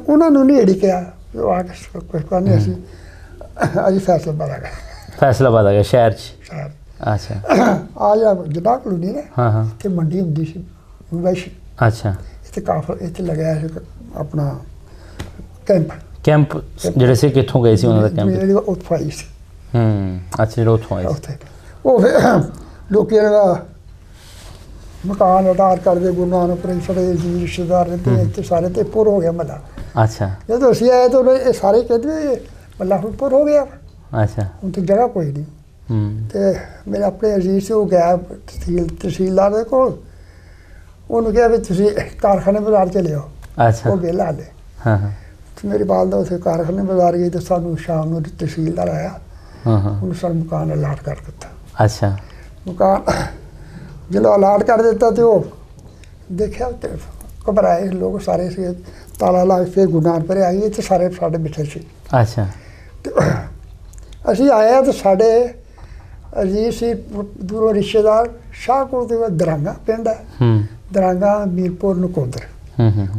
ਉਹਨਾਂ ਨੂੰ ਨਹੀਂ ਏੜੀ ਕਿਹਾ, ਉਹ ਆ ਕੇ ਕੁਝ ਕਰਨੇ। ਅਸੀਂ ਫੈਸਲਾਬਾਦ ਆ ਗਏ। ਫੈਸਲਾਬਾਦ ਆ ਗਿਆ ਸ਼ਹਿਰ 'ਚ? ਸ਼ਹਿਰ। ਅੱਛਾ। ਆ ਜਾ ਜਿੱਦਾਂ ਕਲੋਨੀ ਨੇ, ਹਾਂ, ਇੱਥੇ ਮੰਡੀ ਹੁੰਦੀ ਸੀ ਵੈਸ਼। ਅੱਛਾ। ਇੱਥੇ ਕਾਫੀ ਇੱਥੇ ਲਗਾਇਆ ਸੀ ਆਪਣਾ ਕੈਂਪ ਜਿਹੜੇ ਸੀ ਕਿੱਥੋਂ ਗਏ ਸੀ ਉਹਨਾਂ ਦਾ ਕੈਂਪ? ਜਿਹੜੀ ਉੱਥੋਂ ਆਈ ਸੀ। ਅੱਛਾ, ਜਿਹੜਾ ਉੱਥੋਂ ਆਏ ਸੀ। ਉੱਥੇ ਉਹ ਫਿਰ ਲੋਕੀ ਦਾ ਮਕਾਨ ਅਦਾਰ ਕਰਦੇ, ਗੁਰੂ ਨਾਨਕ ਪ੍ਰਿੰਸੜੇ ਜੀ ਰਿਸ਼ਤੇਦਾਰ ਰਹਿੰਦੇ ਇੱਥੇ ਸਾਰੇ, ਤੇ ਪੁਰ ਹੋ ਗਿਆ ਮੱਲਾ। ਅੱਛਾ। ਜਦੋਂ ਅਸੀਂ ਆਏ ਤਾਂ ਇਹ ਸਾਰੇ ਕਹਿੰਦੇ ਮੱਲਾ ਹੁਣ ਪੁਰ ਹੋ ਗਿਆ। ਅੱਛਾ। ਹੁਣ ਤਾਂ ਜਗ੍ਹਾ ਕੋਈ ਨਹੀਂ। ਤੇ ਮੇਰੇ ਆਪਣੇ ਅਜ਼ੀਜ਼ ਸੀ, ਉਹ ਗਿਆ ਤਹਿਸੀਲਦਾਰ ਦੇ ਕੋਲ, ਉਹਨੂੰ ਕਿਹਾ ਵੀ ਤੁਸੀਂ ਕਾਰਖਾਨੇ ਬਾਜ਼ਾਰ ਚ ਲਿਓ। ਅੱਛਾ। ਉਹ ਵਿਹਲਾ ਹਾਲੇ। ਹਾਂ। ਮੇਰੀ ਵਾਲਦਾ ਉੱਥੇ ਕਾਰਖਾਨੇ ਬਾਜ਼ਾਰ ਗਈ ਤੇ ਸਾਨੂੰ ਸ਼ਾਮ ਨੂੰ ਤਹਿਸੀਲਦਾਰ ਆਇਆ, ਉਹਨੂੰ ਸਾਨੂੰ ਮਕਾਨ ਅਲਾਟ ਕਰ ਦਿੱਤਾ। ਅੱਛਾ। ਮਕਾਨ ਜਦੋਂ ਅਲਾਟ ਕਰ ਦਿੱਤਾ ਤੇ ਉਹ ਦੇਖਿਆ ਤੇ ਘਬਰਾਏ ਲੋਕ ਸਾਰੇ ਸੀ, ਤਾਲਾ ਲਾ ਕੇ ਫਿਰ ਗੁਨਾਨ ਪਰ ਆਈ, ਇੱਥੇ ਸਾਰੇ ਸਾਡੇ ਬਿਠੇ ਸੀ। ਅੱਛਾ। ਤੇ ਅਸੀਂ ਆਏ ਤਾਂ ਸਾਡੇ ਅਜੀਜ਼ ਸੀ ਦੂਰੋਂ ਰਿਸ਼ਤੇਦਾਰ, ਸ਼ਾਹਕੋਟ ਦੇ ਦਰਾਂਗਾ ਪਿੰਡ ਹੈ, ਦਰਾਂਗਾ, ਮੀਰਪੁਰ, ਨਕੋਦਰ।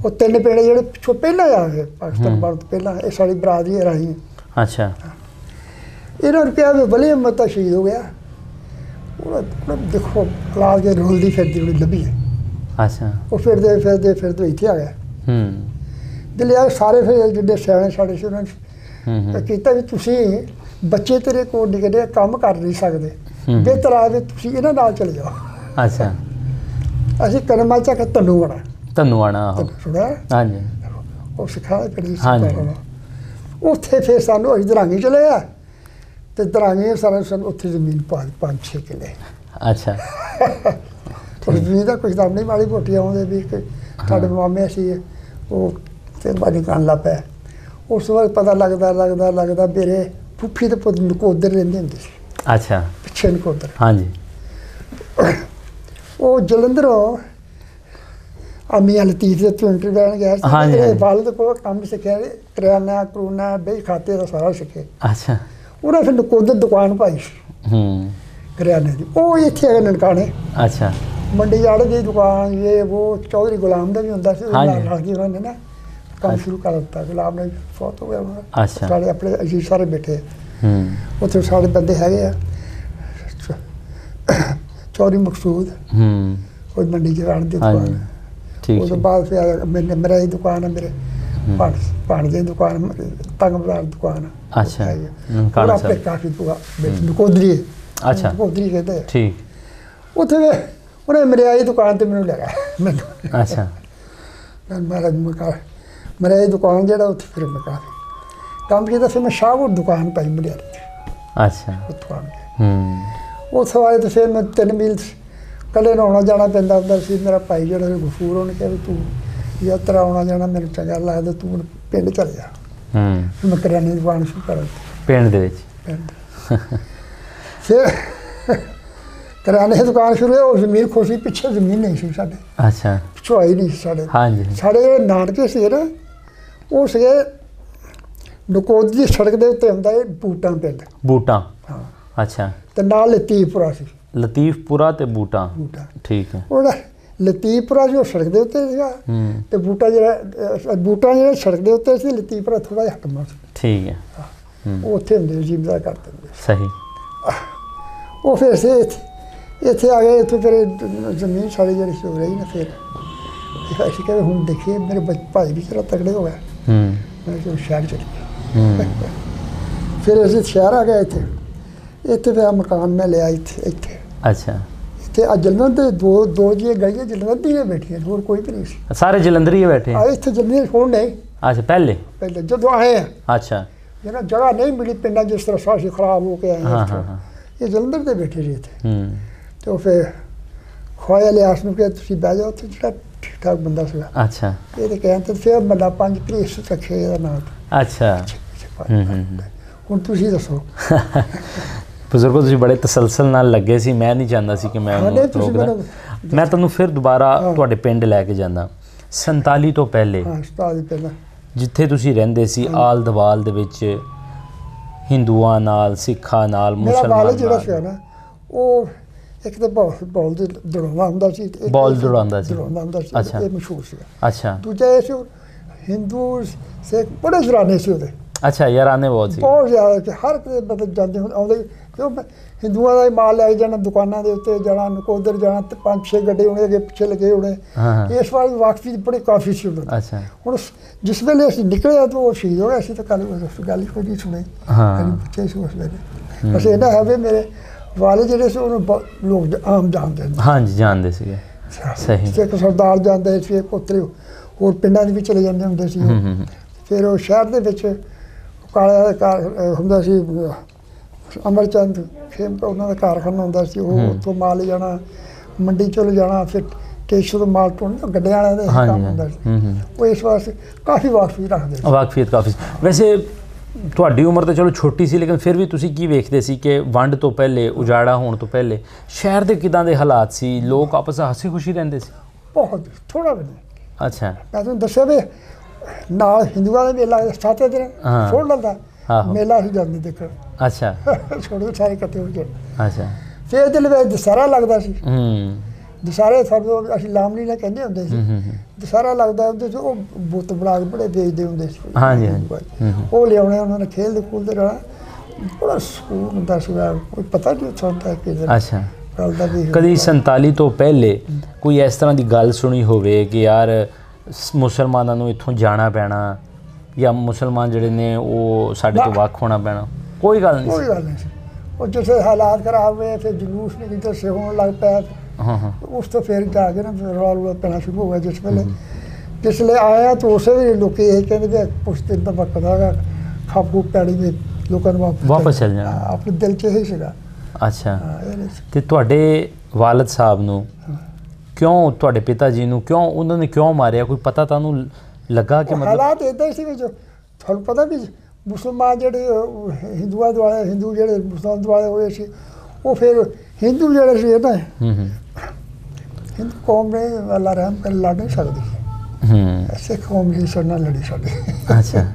ਉਹ ਤਿੰਨ ਪਿੰਡ ਜਿਹੜੇ ਪਿੱਛੋਂ ਪਹਿਲਾਂ ਆ ਗਏ ਪਾਕਿਸਤਾਨ ਬਣਨ ਤੋਂ ਪਹਿਲਾਂ, ਇਹ ਸਾਡੀ ਬਰਾਦਰੀ ਰਾਹੀਂ। ਅੱਛਾ। ਇਹਨਾਂ ਨੂੰ ਕਿਹਾ ਵੀ ਬਲੀ ਹਿੰਮਤ ਤਾਂ ਸ਼ਹੀਦ ਹੋ ਗਿਆ। ਉਹ ਦੇਖੋ ਹਾਲਾਤ ਜੇ ਰੁਲਦੀ ਫਿਰਦੀ ਉਹਨੂੰ ਲੱਭੀ ਹੈ। ਅੱਛਾ। ਉਹ ਫਿਰਦੇ ਇੱਥੇ ਆ ਗਿਆ। ਦਿੱਲੀ ਆ ਸਾਰੇ ਫਿਰ ਜਿੱਡੇ ਸਿਆਣੇ ਸਾਡੇ ਸੀ, ਉਹਨਾਂ ਨੇ ਕੀਤਾ ਵੀ ਤੁਸੀਂ ਬੱਚੇ ਤੇਰੇ ਕੋਲ ਨਿਕਲੇ, ਕੰਮ ਕਰ ਨਹੀਂ ਸਕਦੇ, ਬਿਹਤਰ ਆ ਵੀ ਤੁਸੀਂ ਇਹਨਾਂ ਨਾਲ ਚਲੇ ਜਾਓ। ਅੱਛਾ। ਅਸੀਂ ਕਨਮਾ ਚੱਕ ਧੰਨੂਆਣਾ ਸੁਣਿਆ? ਹਾਂਜੀ। ਉਹ ਸਿਖਾਏ ਪਿੰਡ ਸੀ। ਉੱਥੇ ਫਿਰ ਸਾਨੂੰ ਅਸੀਂ ਦਰਾਂਗੀ ਚਲੇ ਆ, ਤੇ ਦਰਾਂਗੀ ਸਾਨੂੰ ਉੱਥੇ ਜ਼ਮੀਨ ਪਾ 5-6 ਕਿੱਲੇ। ਅੱਛਾ। ਉਸ ਜ਼ਮੀਨ ਦਾ ਕੁਝ ਦਮ ਨਹੀਂ, ਮਾੜੀ ਮੋਟੀ ਆਉਂਦੇ ਵੀ ਸਾਡੇ ਮਾਮੇ ਸੀ, ਉਹ ਤੇ ਬਾਰੀ ਕਰਨ ਲੱਗ ਪਿਆ। ਉਸ ਵਕਤ ਪਤਾ ਲੱਗਦਾ ਮੇਰੇ ਫੁੱਫੀ ਦੇ ਪੁੱਤ ਨਕੋਦਰ ਰਹਿੰਦੇ ਹੁੰਦੇ ਸੀ। ਅੱਛਾ। ਪਿੱਛੇ ਨਕੋਦਰ। ਹਾਂਜੀ। ਉਹ ਜਲੰਧਰੋਂ ਅਮੀਆਂ ਲਤੀਫ ਦੇ ਤੋਂ ਇੰਟਰਵਿਊ ਲੈਣ ਗਿਆ ਸੀ। ਮੇਰੇ ਵਾਲਦ ਕੋਲ ਕੰਮ ਸਿੱਖਿਆ, ਕਰਿਆਨਾ ਕਰੂਨਾ ਬਈ ਖਾਤੇ ਦਾ ਸਾਰਾ ਸਿੱਖਿਆ। ਅੱਛਾ। ਉਹਨਾਂ ਫਿਰ ਨਕੋਦਰ ਦੁਕਾਨ ਪਾਈ ਸੀ ਕਰਿਆਨੇ ਦੀ, ਉਹ ਇੱਥੇ ਆ ਨਨਕਾਣੇ। ਅੱਛਾ। ਮੰਡੀ ਜਾੜੇ ਦੀ ਦੁਕਾਨ, ਇਹ ਉਹ ਚੌਧਰੀ ਗੁਲਾਮ ਦਾ ਵੀ ਹੁੰਦਾ ਸੀ, ਉਹਨਾਂ ਨੇ ਨਾ ਕੰਮ ਸ਼ੁਰੂ ਕਰ ਦਿੱਤਾ। ਗੁਲਾਮ ਨੇ ਫੌਤ ਹੋ ਗਿਆ ਉਹਨਾਂ ਦਾ। ਅੱਛਾ। ਸਾਡੇ ਆਪਣੇ ਅਜੀਜ਼ ਸਾਰੇ ਬੈਠੇ ਉੱਥੇ, ਸਾਡੇ ਬੰਦੇ ਹੈਗੇ ਆ, ਚੌਧਰੀ ਮਕਸੂਦ, ਕੋਈ ਮੰਡੀ ਜਰਾਣ ਦੀ ਦੁਕਾਨ। ਉਸ ਤੋਂ ਬਾਅਦ ਫਿਰ ਮੇਰਾ ਹੀ ਦੁਕਾਨ ਹੈ, ਮੇਰੇ ਭਾਣ ਦੀ ਦੁਕਾਨ, ਤੰਗ ਬਾਜ਼ਾਰ ਦੁਕਾਨ। ਅੱਛਾ। ਆਪਣੇ ਕਾਫੀ ਦੁਕਾਨ ਨਕੋਦਰੀ। ਅੱਛਾ। ਨਕੋਦਰੀ ਕਹਿੰਦੇ। ਠੀਕ। ਉੱਥੇ ਉਹਨੇ ਮੇਰੇ ਆਈ ਦੁਕਾਨ ਤੇ ਮੈਨੂੰ ਲਗਾ ਮੈਨੂੰ। ਅੱਛਾ। ਮੇਰਾ ਇਹ ਦੁਕਾਨ ਜਿਹੜਾ ਉੱਥੇ ਫਿਰ ਮੈਂ ਕਾਫੀ ਕੰਮ ਕੀਤਾ। ਫਿਰ ਮੈਂ ਸ਼ਾਹਕੋਟ ਦੁਕਾਨ ਪਾਈ ਮੁੰਡਿਆਂ। ਅੱਛਾ। ਉੱਥੋਂ ਉੱਥੋਂ ਆਏ ਤਾਂ ਫਿਰ ਮੈਂ 3 ਮੀਲ ਇਕੱਲੇ ਨੂੰ ਆਉਣਾ ਜਾਣਾ ਪੈਂਦਾ ਹੁੰਦਾ ਸੀ। ਮੇਰਾ ਭਾਈ ਜਿਹੜਾ ਗਫੂਰ, ਉਹਨੇ ਕਿਹਾ ਵੀ ਤੂੰ ਯਾਤਰਾ ਆਉਣਾ ਜਾਣਾ ਮੈਨੂੰ ਚੰਗਾ ਲੱਗਦਾ, ਤੂੰ ਪਿੰਡ ਚਲੇ ਜਾ। ਫਿਰ ਮੈਂ ਕਰਿਆਨੇ ਦੀ ਦੁਕਾਨ ਸ਼ੁਰੂ ਕਰ ਦਿੱਤੀ ਪਿੰਡ ਦੇ ਵਿੱਚ। ਫਿਰ ਕਰਿਆਨੇ ਦੀ ਦੁਕਾਨ ਸ਼ੁਰੂ ਹੋਈ। ਉਹ ਜ਼ਮੀਨ ਖੋਸੀ, ਪਿੱਛੇ ਜ਼ਮੀਨ ਨਹੀਂ ਸੀ ਸਾਡੇ। ਅੱਛਾ। ਪਿੱਛੋਂ ਆਈ ਨਹੀਂ ਸੀ ਸਾਡੇ। ਹਾਂਜੀ। ਸਾਡੇ ਜਿਹੜੇ ਨਾਨਕੇ ਸੀ ਨਾ, ਉਹ ਸੀਗੇ ਨਕੋਦਰ ਦੀ ਸੜਕ ਦੇ ਉੱਤੇ ਹੁੰਦਾ ਇਹ ਬੂਟਾਂ ਪਿੰਡ। ਬੂਟਾਂ। ਹਾਂ। ਅੱਛਾ। ਤੇ ਨਾਲ ਲਤੀਫਪੁਰਾ ਸੀ। ਲਤੀਫਪੁਰਾ ਤੇ ਬੂਟਾਂ। ਠੀਕ ਹੈ। ਉਹਦਾ ਲਤੀਫਪੁਰਾ ਜੋ ਸੜਕ ਦੇ ਉੱਤੇ ਸੀਗਾ, ਤੇ ਬੂਟਾ ਜਿਹੜਾ ਸੜਕ ਦੇ ਉੱਤੇ ਸੀ, ਲਤੀਫਪੁਰਾ ਥੋੜਾ ਜਿਹਾ ਹਟਮਾ ਸੀ। ਠੀਕ ਹੈ। ਉਹ ਉੱਥੇ ਹੁੰਦੇ ਜ਼ਿਮੀਦਾਰ ਕਰਦੇ ਹੁੰਦੇ। ਸਹੀ। ਉਹ ਫਿਰ ਅਸੀਂ ਇੱਥੇ ਆ ਗਏ। ਇੱਥੋਂ ਫਿਰ ਜ਼ਮੀਨ ਸਾਡੀ ਜਿਹੜੀ ਸੀ ਹੋ ਰਹੀ ਨਾ, ਫਿਰ ਅਸੀਂ ਕਹਿੰਦੇ ਹੁਣ ਦੇਖੀਏ, ਮੇਰੇ ਭਾਈ ਵੀ ਚਲੋ ਤਗੜੇ ਹੋ ਗਏ। ਮੈਂ ਕਿਹਾ ਸ਼ਹਿਰ ਚਲੇ ਗਏ। ਫਿਰ ਅਸੀਂ ਸ਼ਹਿਰ ਆ ਗਏ। ਇੱਥੇ ਫਿਰ ਮਕਾਨ ਮੈਂ ਲਿਆ ਇੱਥੇ। ਅੱਛਾ। ਇੱਥੇ ਆ ਜਲੰਧਰ ਦੇ ਦੋ ਜੀ ਗਲੀਆਂ ਜਲੰਧਰ ਦੀਆਂ ਬੈਠੀਆਂ, ਹੋਰ ਕੋਈ ਵੀ ਨਹੀਂ ਸੀ। ਸਾਰੇ ਜਲੰਧਰੀ ਬੈਠੇ ਆ ਇੱਥੇ ਜਲੰਧਰ ਹੁਣ ਨਹੀਂ। ਅੱਛਾ। ਪਹਿਲੇ ਜਦੋਂ ਆਏ ਆ। ਅੱਛਾ। ਜਿਹੜਾ ਜਗ੍ਹਾ ਨਹੀਂ ਮਿਲੀ ਪਿੰਡਾਂ ਜਿਸ ਤਰ੍ਹਾਂ ਸਾਸੀ ਖਰਾਬ ਹੋ ਕੇ ਆਏ, ਇਹ ਜਲੰਧਰ ਦੇ ਬੈਠੇ ਸੀ ਇੱਥੇ। ਤੇ ਫਿਰ ਖਵਾਇਆ ਲਿਆਸ ਨੂੰ ਕਿ ਤੁਸੀਂ ਬਹਿ ਜਾਓ ਉੱਥੇ, ਜਿਹੜਾ ਠੀਕ ਠਾਕ ਬੰਦਾ ਸੀਗਾ। ਅੱਛਾ। ਇਹਦੇ ਕਹਿਣ ਤੇ ਫਿਰ ਮੱਲਾ 5 ਪ੍ਰੀਸ ਰੱਖੇ ਇਹਦਾ ਨਾਮ। ਅੱਛਾ। ਹੁਣ ਤੁਸੀਂ ਦੱਸੋ। ਬਜ਼ੁਰਗੋ ਤੁਸੀਂ ਬੜੇ ਤਸਲਸਲ ਨਾਲ ਲੱਗੇ ਸੀ, ਮੈਂ ਨਹੀਂ ਚਾਹੁੰਦਾ ਸੀ ਕਿ ਮੈਂ ਉਹਨੂੰ ਰੋਕਦਾ। ਮੈਂ ਤੁਹਾਨੂੰ ਫਿਰ ਦੁਬਾਰਾ ਤੁਹਾਡੇ ਪਿੰਡ ਲੈ ਕੇ ਜਾਂਦਾ 47 ਤੋਂ ਪਹਿਲੇ। ਹਾਂ 47 ਪਹਿਲਾਂ ਜਿੱਥੇ ਤੁਸੀਂ ਰਹਿੰਦੇ ਸੀ ਆਲ ਦਵਾਲ ਦੇ ਵਿੱਚ ਹਿੰਦੂਆਂ ਨਾਲ, ਸਿੱਖਾਂ ਨਾਲ, ਮੁਸਲਮਾਨਾਂ ਨਾਲ। ਜਿਹੜਾ ਸੀ ਨਾ ਉਹ ਇੱਕ ਤਾਂ ਬੌਲ ਦੜਾਉਂਦਾ ਹੁੰਦਾ ਸੀ। ਬੌਲ ਦੜਾਉਂਦਾ ਸੀ। ਅੱਛਾ। ਇਹ ਮਸ਼ਹੂਰ ਸੀ। ਅੱਛਾ। ਦੂਜਾ ਇਹ ਸੀ ਹਿੰਦੂ ਸਿੱਖ ਬੜੇ ਜ਼ਰਾਨੇ ਸੀ ਉਹਦੇ। ਅੱਛਾ, ਯਾਰਾਨੇ ਬਹੁਤ ਸੀ। ਬਹੁਤ ਜ਼ਿਆਦਾ ਕਿ ਹਰ ਕਿਤੇ ਮਤਲਬ ਜਾਂਦੇ ਆਉਂਦੇ, ਕਿਉਂ ਹਿੰਦੂਆਂ ਦਾ ਹੀ ਮਾਲ ਲੈ ਕੇ ਜਾਣਾ, ਦੁਕਾਨਾਂ ਦੇ ਉੱਤੇ ਜਾਣਾ, ਨਕੋਦਰ ਜਾਣਾ, ਤੇ 5-6 ਗੱਡੇ ਹੋਣੇ ਅੱਗੇ ਪਿੱਛੇ ਲੱਗੇ ਹੋਣੇ। ਇਸ ਵਾਰ ਵੀ ਵਾਕਫੀ ਬੜੀ ਕਾਫੀ ਸੀ ਉਹਨਾਂ। ਅੱਛਾ। ਹੁਣ ਜਿਸ ਵੇਲੇ ਅਸੀਂ ਨਿਕਲੇ ਤਾਂ ਉਹ ਸ਼ਹੀਦ ਹੋ ਗਿਆ। ਅਸੀਂ ਤਾਂ ਕੱਲ ਗੱਲ ਹੀ ਕੋਈ ਨਹੀਂ ਸੁਣੀ, ਪੁੱਛਿਆ ਸੀ ਉਸ ਵੇਲੇ। ਅਸੀਂ ਇਹਨਾਂ ਹੈ ਵੀ ਮੇਰੇ ਵਾਲੇ ਜਿਹੜੇ ਸੀ ਉਹਨੂੰ ਲੋਕ ਆਮ ਜਾਣਦੇ ਨੇ। ਹਾਂਜੀ, ਜਾਣਦੇ ਸੀਗੇ। ਸਹੀ। ਇੱਕ ਸਰਦਾਰ ਜਾਂਦੇ ਸੀ, ਇੱਕ ਉੱਤਰੇ ਹੋਰ ਪਿੰਡਾਂ ਦੇ ਵਿੱਚ ਚਲੇ ਜਾਂਦੇ ਹੁੰਦੇ ਸੀ। ਫਿਰ ਉਹ ਸ਼ਹਿਰ ਦੇ ਵਿੱਚ ਕਾਲਿਆਂ ਦਾ ਘਰ ਹੁੰਦਾ ਸੀ, ਅਮਰਚੰਦ ਖੇਮ ਉਹਨਾਂ ਦਾ ਕਾਰਖਾਨਾ ਹੁੰਦਾ ਸੀ। ਉਹ ਉੱਥੋਂ ਮਾਲ ਲਿਜਾਣਾ, ਮੰਡੀ ਚੋਂ ਲਿਜਾਣਾ, ਫਿਰ ਸਟੇਸ਼ਨ ਤੋਂ ਮਾਲ ਢੋਣਾ, ਗੱਡੀਆਂ ਵਾਲਿਆਂ ਦਾ ਕੰਮ ਹੁੰਦਾ ਸੀ। ਉਹ ਇਸ ਵਾਸਤੇ ਕਾਫੀ ਵਾਕਫੀਅਤ ਰੱਖਦੇ ਸੀ। ਵਾਕਫੀਅਤ ਕਾਫੀ। ਵੈਸੇ ਤੁਹਾਡੀ ਉਮਰ ਤਾਂ ਚਲੋ ਛੋਟੀ ਸੀ, ਲੇਕਿਨ ਫਿਰ ਵੀ ਤੁਸੀਂ ਕੀ ਵੇਖਦੇ ਸੀ ਕਿ ਵੰਡ ਤੋਂ ਪਹਿਲੇ, ਉਜਾੜਾ ਹੋਣ ਤੋਂ ਪਹਿਲੇ ਸ਼ਹਿਰ ਦੇ ਕਿੱਦਾਂ ਦੇ ਹਾਲਾਤ ਸੀ? ਲੋਕ ਆਪਸ ਵਿੱਚ ਹੱਸੀ ਖੁਸ਼ੀ ਰਹਿੰਦੇ ਸੀ? ਬਹੁਤ, ਥੋੜਾ ਵੀ ਨਹੀਂ। ਅੱਛਾ। ਮੈਂ ਤੁਹਾਨੂੰ ਦੱਸਿਆ ਵੀ ਨਾਲ ਹਿੰਦੂਆਂ ਦਾ ਮੇਲਾ 7 ਦਿਨ ਛੋੜ ਲੈਂਦਾ ਮੇਲਾ ਅਸੀਂ ਜਾਂਦੇ ਦੇਖਣ। ਅੱਛਾ। ਛੋੜਦੇ ਸਾਰੇ ਇਕੱਠੇ ਹੋ ਕੇ। ਅੱਛਾ। ਫਿਰ ਇਹਦੇ ਲਈ ਦੁਸਹਿਰਾ ਲੱਗਦਾ ਸੀ। ਦੁਸਹਿਰੇ ਸਾਨੂੰ ਅਸੀਂ ਲਾਮਲੀ ਨਾਲ ਕਹਿੰਦੇ ਹੁੰਦੇ ਸੀ। ਦੁਸਹਿਰਾ ਲੱਗਦਾ ਉਹਦੇ 'ਚ ਉਹ ਬੁੱਤ ਬਣਾ ਕੇ ਬੜੇ ਵੇਚਦੇ ਹੁੰਦੇ ਸੀ। ਹਾਂਜੀ। ਉਹ ਲਿਆਉਣੇ, ਉਹਨਾਂ ਨੇ ਖੇਲਦੇ ਖੂਲਦੇ ਰਹਿਣਾ, ਬੜਾ ਸਕੂਨ ਹੁੰਦਾ ਸੀਗਾ। ਕੋਈ ਪਤਾ ਨਹੀਂ ਸੁਣਦਾ ਕਿ। ਅੱਛਾ। ਕਦੀ 47 ਤੋਂ ਪਹਿਲੇ ਕੋਈ ਇਸ ਤਰ੍ਹਾਂ ਦੀ ਗੱਲ ਸੁਣੀ ਹੋਵੇ ਕਿ ਯਾਰ ਮੁਸਲਮਾਨਾਂ ਨੂੰ ਇੱਥੋਂ ਜਾਣਾ ਪੈਣਾ, ਜਾਂ ਮੁਸਲਮਾਨ ਜਿਹੜੇ ਨੇ ਉਹ ਸਾਡੇ ਤੋਂ ਵੱਖ ਹੋਣਾ ਪੈਣਾ? ਕੋਈ ਗੱਲ ਨਹੀਂ। ਕੋਈ ਗੱਲ ਨਹੀਂ ਸੀ। ਉਹ ਜਿਸੇ ਹਾਲਾਤ ਖਰਾਬ ਹੋਏ, ਫਿਰ ਜਲੂਸ ਨਹੀਂ ਕਿਤੇ ਸੇ ਹੋਣ ਲੱਗ ਪਿਆ। ਉਸ ਤੋਂ ਫਿਰ ਜਾ ਕੇ ਨਾ ਰੌਲਾ ਪੈਣਾ ਸ਼ੁਰੂ ਹੋ ਗਿਆ। ਜਿਸ ਵੇਲੇ ਆਇਆ ਤਾਂ ਉਸੇ ਵੇਲੇ ਲੋਕ ਇਹ ਕਹਿੰਦੇ ਵੀ ਕੁਛ ਦਿਨ ਤਾਂ ਵਕਤ ਹੈਗਾ, ਖਾਪੂ ਪੈੜੀ ਵੀ ਲੋਕਾਂ ਨੂੰ ਵਾਪਸ ਚੱਲ ਜਾਣਾ। ਆਪਣੇ ਦਿਲ 'ਚ ਇਹੀ ਸੀਗਾ। ਅੱਛਾ। ਤੇ ਤੁਹਾਡੇ ਵਾਲਦ ਸਾਹਿਬ ਨੂੰ ਕਿਉਂ, ਤੁਹਾਡੇ ਪਿਤਾ ਜੀ ਨੂੰ ਕਿਉਂ, ਉਹਨਾਂ ਨੇ ਕਿਉਂ ਮਾਰਿਆ? ਕੋਈ ਪਤਾ ਤੁਹਾਨੂੰ ਲੱਗਾ ਕਿ ਮਤਲਬ ਹਾਲਾਤ ਇੱਦਾਂ ਹੀ ਸੀ ਵੀ ਤੁਹਾਨੂੰ ਪਤਾ ਵੀ ਮੁਸਲਮਾਨ ਜਿਹੜੇ ਹਿੰਦੂਆਂ ਦੁਆਲੇ, ਹਿੰਦੂ ਜਿਹੜੇ ਮੁਸਲਮਾਨ ਦੁਆਲੇ ਹੋਏ ਸੀ, ਉਹ ਫਿਰ ਹਿੰਦੂ ਜਿਹੜੇ ਸੀ ਨਾ ਹਿੰਦੂ ਕੌਮ ਨੇ ਅੱਲਾ ਰਹਿਮ ਕਰ ਲੜ ਨਹੀਂ ਸਕਦੀ। ਸਿੱਖ ਕੌਮ ਹੀ ਸਾਡੇ ਨਾਲ ਲੜੀ ਸਾਡੀ। ਅੱਛਾ।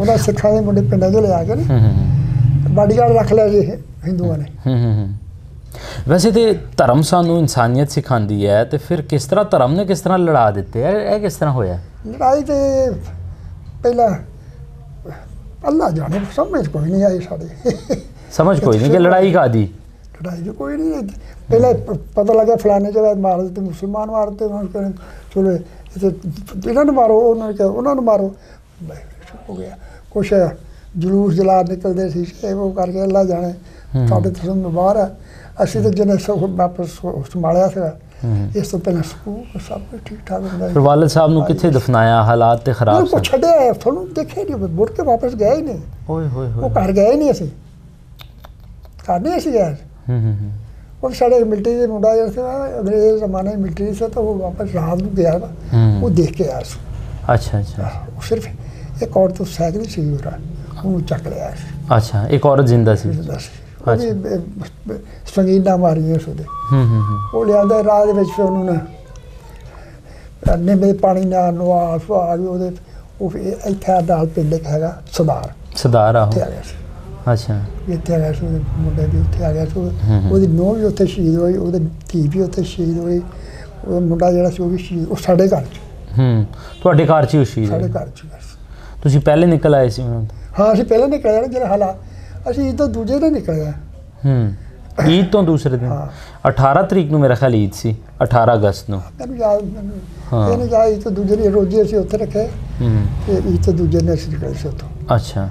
ਉਹਨਾਂ ਸਿੱਖਾਂ ਦੇ ਮੁੰਡੇ ਪਿੰਡਾਂ 'ਚ ਲਿਆ ਕੇ ਨਾ ਬਾਡੀਗਾਰਡ ਰੱਖ ਲਿਆ ਜੀ ਹਿੰਦੂਆਂ ਨੇ। ਵੈਸੇ ਤੇ ਧਰਮ ਸਾਨੂੰ ਇਨਸਾਨੀਅਤ ਸਿਖਾਉਂਦੀ ਹੈ, ਤੇ ਫਿਰ ਕਿਸ ਤਰ੍ਹਾਂ ਧਰਮ ਨੇ ਕਿਸ ਤਰ੍ਹਾਂ ਲੜਾ ਦਿੱਤੇ? ਇਹ ਕਿਸ ਤਰ੍ਹਾਂ ਹੋਇਆ? ਲੜਾਈ ਤੇ ਪਹਿਲਾਂ ਅੱਲਾ ਜਾਣੇ, ਸਮਝ ਕੋਈ ਨਹੀਂ ਆਈ ਸਾਡੇ। ਸਮਝ ਕੋਈ ਨਹੀਂ ਕਿ ਲੜਾਈ ਕਾਹਦੀ? ਲੜਾਈ ਜੋ ਕੋਈ ਨਹੀਂ। ਪਹਿਲਾਂ ਪਤਾ ਲੱਗਾ ਫਲਾਣੇ ਜਗ੍ਹਾ ਮਾਰ ਦਿੱਤੇ, ਮੁਸਲਮਾਨ ਮਾਰ ਦਿੱਤੇ, ਚਲੋ ਇਹਨਾਂ ਨੂੰ ਮਾਰੋ, ਉਹਨਾਂ ਨੇ ਕਿਹਾ ਉਹਨਾਂ ਨੂੰ ਮਾਰੋ, ਹੋ ਗਿਆ। ਕੁਛ ਜਲੂਸ ਜਲਾਦ ਨਿਕਲਦੇ ਸੀ, ਉਹ ਕਰਕੇ ਅੱਲਾ ਜਾਣੇ। ਸਾਡੇ ਤੋਂ ਬਾਹਰ ਆ, ਅਸੀਂ ਤਾਂ ਜਿਹਨੇ ਵਾਪਸ ਸੰਭਾਲਿਆ ਸੀਗਾ। ਇਸ ਤੋਂ ਪਹਿਲਾਂ ਸਕੂਲ ਸਭ ਕੁਝ ਠੀਕ ਠਾਕ ਹੁੰਦਾ ਸੀ। ਵਾਲਿਦ ਸਾਹਿਬ ਨੂੰ ਕਿੱਥੇ ਦਫਨਾਇਆ? ਹਾਲਾਤ ਤੇ ਖਰਾਬ ਸਨ। ਛੱਡਿਆ ਤੁਹਾਨੂੰ ਦੇਖਿਆ ਨਹੀਂ, ਮੁੜ ਕੇ ਵਾਪਸ ਗਿਆ ਹੀ ਨਹੀਂ। ਓਏ ਹੋਏ ਹੋਏ, ਉਹ ਘਰ ਗਏ ਨਹੀਂ, ਅਸੀਂ ਘਰ ਨਹੀਂ ਅਸੀਂ ਗਏ। ਉਹ ਸਾਡੇ ਮਿਲਟਰੀ ਦੇ ਮੁੰਡਾ ਜਿਹੜਾ ਸੀ, ਅੰਗਰੇਜ਼ ਜ਼ਮਾਨੇ ਮਿਲਟਰੀ ਸੀ, ਤਾਂ ਉਹ ਵਾਪਸ ਰਾਤ ਨੂੰ ਗਿਆ, ਉਹ ਦੇਖ ਕੇ ਆਇਆ ਸੀ। ਅੱਛਾ ਅੱਛਾ। ਉਹ ਸਿਰਫ ਇੱਕ ਔਰਤ ਤੋਂ ਸਾਈਕਲ ਸੀ, ਉਹਨੂੰ ਚੱਕ ਲਿਆ ਸੀ। ਅੱਛਾ, ਇੱਕ ਔਰਤ ਜ਼ਿੰਦਾ ਸੀ? ਸੰਗੀਨ ਨਾਲ ਮਾਰੀ ਉਸ ਉਹਦੇ। ਉਹ ਲਿਆਂਦਾ ਰਾਹ ਦੇ ਵਿੱਚ, ਫਿਰ ਉਹਨੂੰ ਨਾ ਨਿੰਮੇ ਪਾਣੀ ਨਾਲ ਨਵਾ ਸੁਆ ਕੇ ਉਹਦੇ, ਉਹ ਇੱਥੇ ਨਾਲ ਪਿੰਡ ਇੱਕ ਹੈਗਾ ਸਰਦਾਰ ਆਹੋ, ਉੱਥੇ ਆ ਗਿਆ ਸੀ। ਅੱਛਾ। ਇੱਥੇ ਆ ਗਿਆ ਸੀ, ਉਹਦੇ ਮੁੰਡੇ ਵੀ ਉੱਥੇ ਆ ਗਿਆ ਸੀ। ਉਹਦੀ ਨੂੰਹ ਵੀ ਉੱਥੇ ਸ਼ਹੀਦ ਹੋਈ, ਉਹਦੇ ਧੀ ਵੀ ਉੱਥੇ ਸ਼ਹੀਦ ਹੋਈ। ਉਹ ਮੁੰਡਾ ਜਿਹੜਾ ਸੀ ਉਹ ਵੀ ਸ਼ਹੀਦ, ਉਹ ਸਾਡੇ ਘਰ 'ਚ। ਤੁਹਾਡੇ ਘਰ 'ਚ ਹੀ ਸ਼ਹੀਦ? ਸਾਡੇ ਘਰ 'ਚ। ਤੁਸੀਂ ਪਹਿਲੇ ਨਿਕਲ ਆਏ ਸੀ? ਹਾਂ, ਅਸੀਂ ਪਹਿਲਾਂ ਨਿਕਲ ਜਾਣਾ ਜਿਹੜਾ ਹਾਲਾਤ, ਅਸੀਂ ਈਦ ਤੋਂ ਦੂਜੇ ਦਿਨ ਨਿਕਲ ਗਏ। ਈਦ ਤੋਂ ਦੂਸਰੇ ਦਿਨ? 18 ਤਰੀਕ ਨੂੰ ਮੇਰਾ ਖਿਆਲ ਈਦ ਸੀ, 18 ਅਗਸਤ ਨੂੰ। ਮੈਨੂੰ ਯਾਦ, ਇਹਨੇ ਯਾਦ। ਈਦ ਤੋਂ ਦੂਜੇ ਦਿਨ ਰੋਜ਼ੇ ਅਸੀਂ ਉੱਥੇ ਰੱਖੇ, ਤੇ ਈਦ ਤੋਂ ਦੂਜੇ ਦਿਨ ਅਸੀਂ ਨਿਕਲੇ ਸੀ ਉੱਥੋਂ। ਅੱਛਾ।